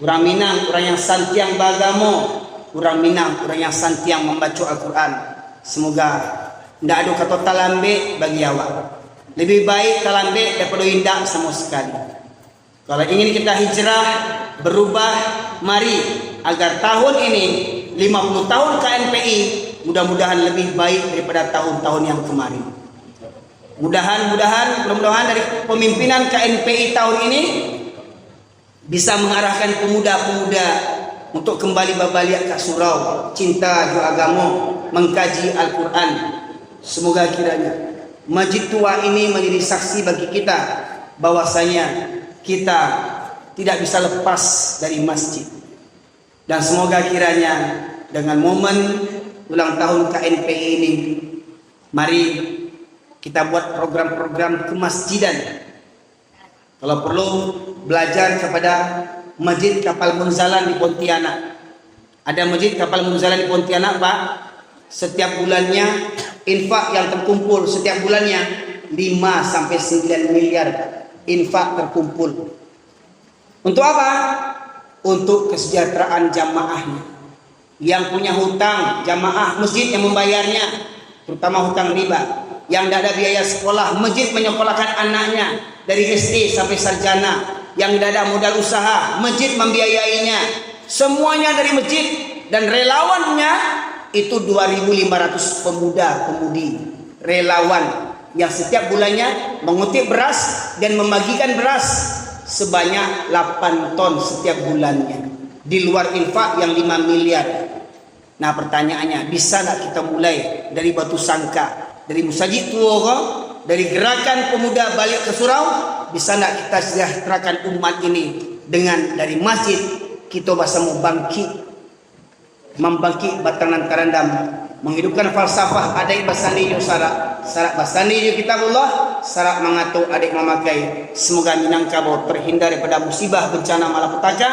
orang Minang orang yang santiang bagamo, orang Minang orang yang santiang membaca Al-Quran. Semoga tidak ada kata talambe bagi awak, lebih baik talambe daripada indah sama sekali. Kalau ingin kita hijrah, berubah, mari agar tahun ini 50 tahun KNPI mudah-mudahan lebih baik daripada tahun-tahun yang kemarin. Mudah-mudahan dari pemimpinan KNPI tahun ini bisa mengarahkan pemuda-pemuda untuk kembali babaliak ka surau, cinta jo agama, mengkaji Al-Quran. Semoga kiranya masjid tua ini menjadi saksi bagi kita bahwasanya kita tidak bisa lepas dari masjid. Dan semoga kiranya dengan momen ulang tahun KNPI ini, mari kita buat program-program kemasjidan. Kalau perlu belajar kepada Masjid Kapal Munzalan di Pontianak. Ada Masjid Kapal Munzalan di Pontianak Pak, setiap bulannya infak yang terkumpul setiap bulannya 5 sampai 9 miliar infak terkumpul. Untuk apa? Untuk kesejahteraan jamaahnya. Yang punya hutang, jamaah masjid yang membayarnya, terutama hutang riba. Yang tidak ada biaya sekolah, masjid menyekolahkan anaknya dari SD sampai sarjana. Yang tidak ada modal usaha, masjid membiayainya. Semuanya dari masjid, dan relawannya itu 2.500 pemuda-pemudi relawan yang setiap bulannya mengutip beras dan membagikan beras sebanyak 8 ton setiap bulannya, di luar infak yang 5 miliar. Nah pertanyaannya, bisa nggak kita mulai dari batu sangka, dari musajid tua, dari gerakan pemuda balik ke surau? Bisa nggak kita sejahterakan umat ini dengan dari masjid kita bahasa membangkit batangan karandam, menghidupkan falsafah adik basani jo sarak basani jo kitabullah, sarak mengatur adik memakai. Semoga Minangkabau terhindar daripada musibah bencana malapetaka,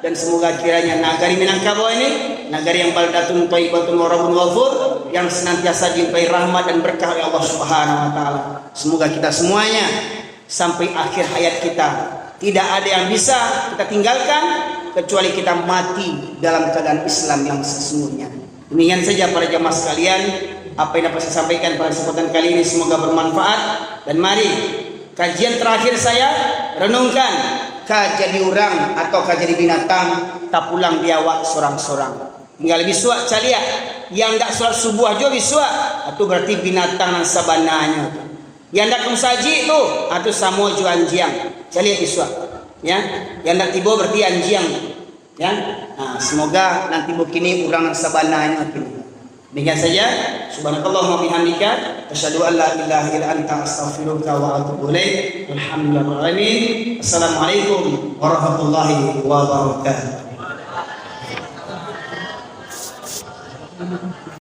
dan semoga kiranya nagari Minangkabau ini nagari yang baldatun thayyibatun wa rabbun ghafur, yang senantiasa dilimpahi rahmat dan berkah oleh Allah Subhanahu wa taala. Semoga kita semuanya sampai akhir hayat kita tidak ada yang bisa kita tinggalkan kecuali kita mati dalam keadaan Islam yang sesungguhnya. Demikian saja para jamaah sekalian apa yang dapat saya sampaikan pada kesempatan kali ini, semoga bermanfaat. Dan mari kajian terakhir saya renungkan, kah jadi orang atau kah jadi binatang, tak pulang diawak sorang-sorang. Tinggal bisuak calia yang tak sholat subuh aja bisuak, itu berarti binatang yang sabananya. Yang tak kemusaji itu atau samo ju anjiang calia bisuak, ya. Yang tak tiba berarti anjiang, ya. Nah, semoga nanti begini orang yang sabananya. Demikian saja. Subhanakallahumma bihamdika asyhadu an la ilaha illa anta astaghfiruka wa atubu ilaik. Alhamdulillahirabbil alamin. Assalamualaikum warahmatullahi wabarakatuh.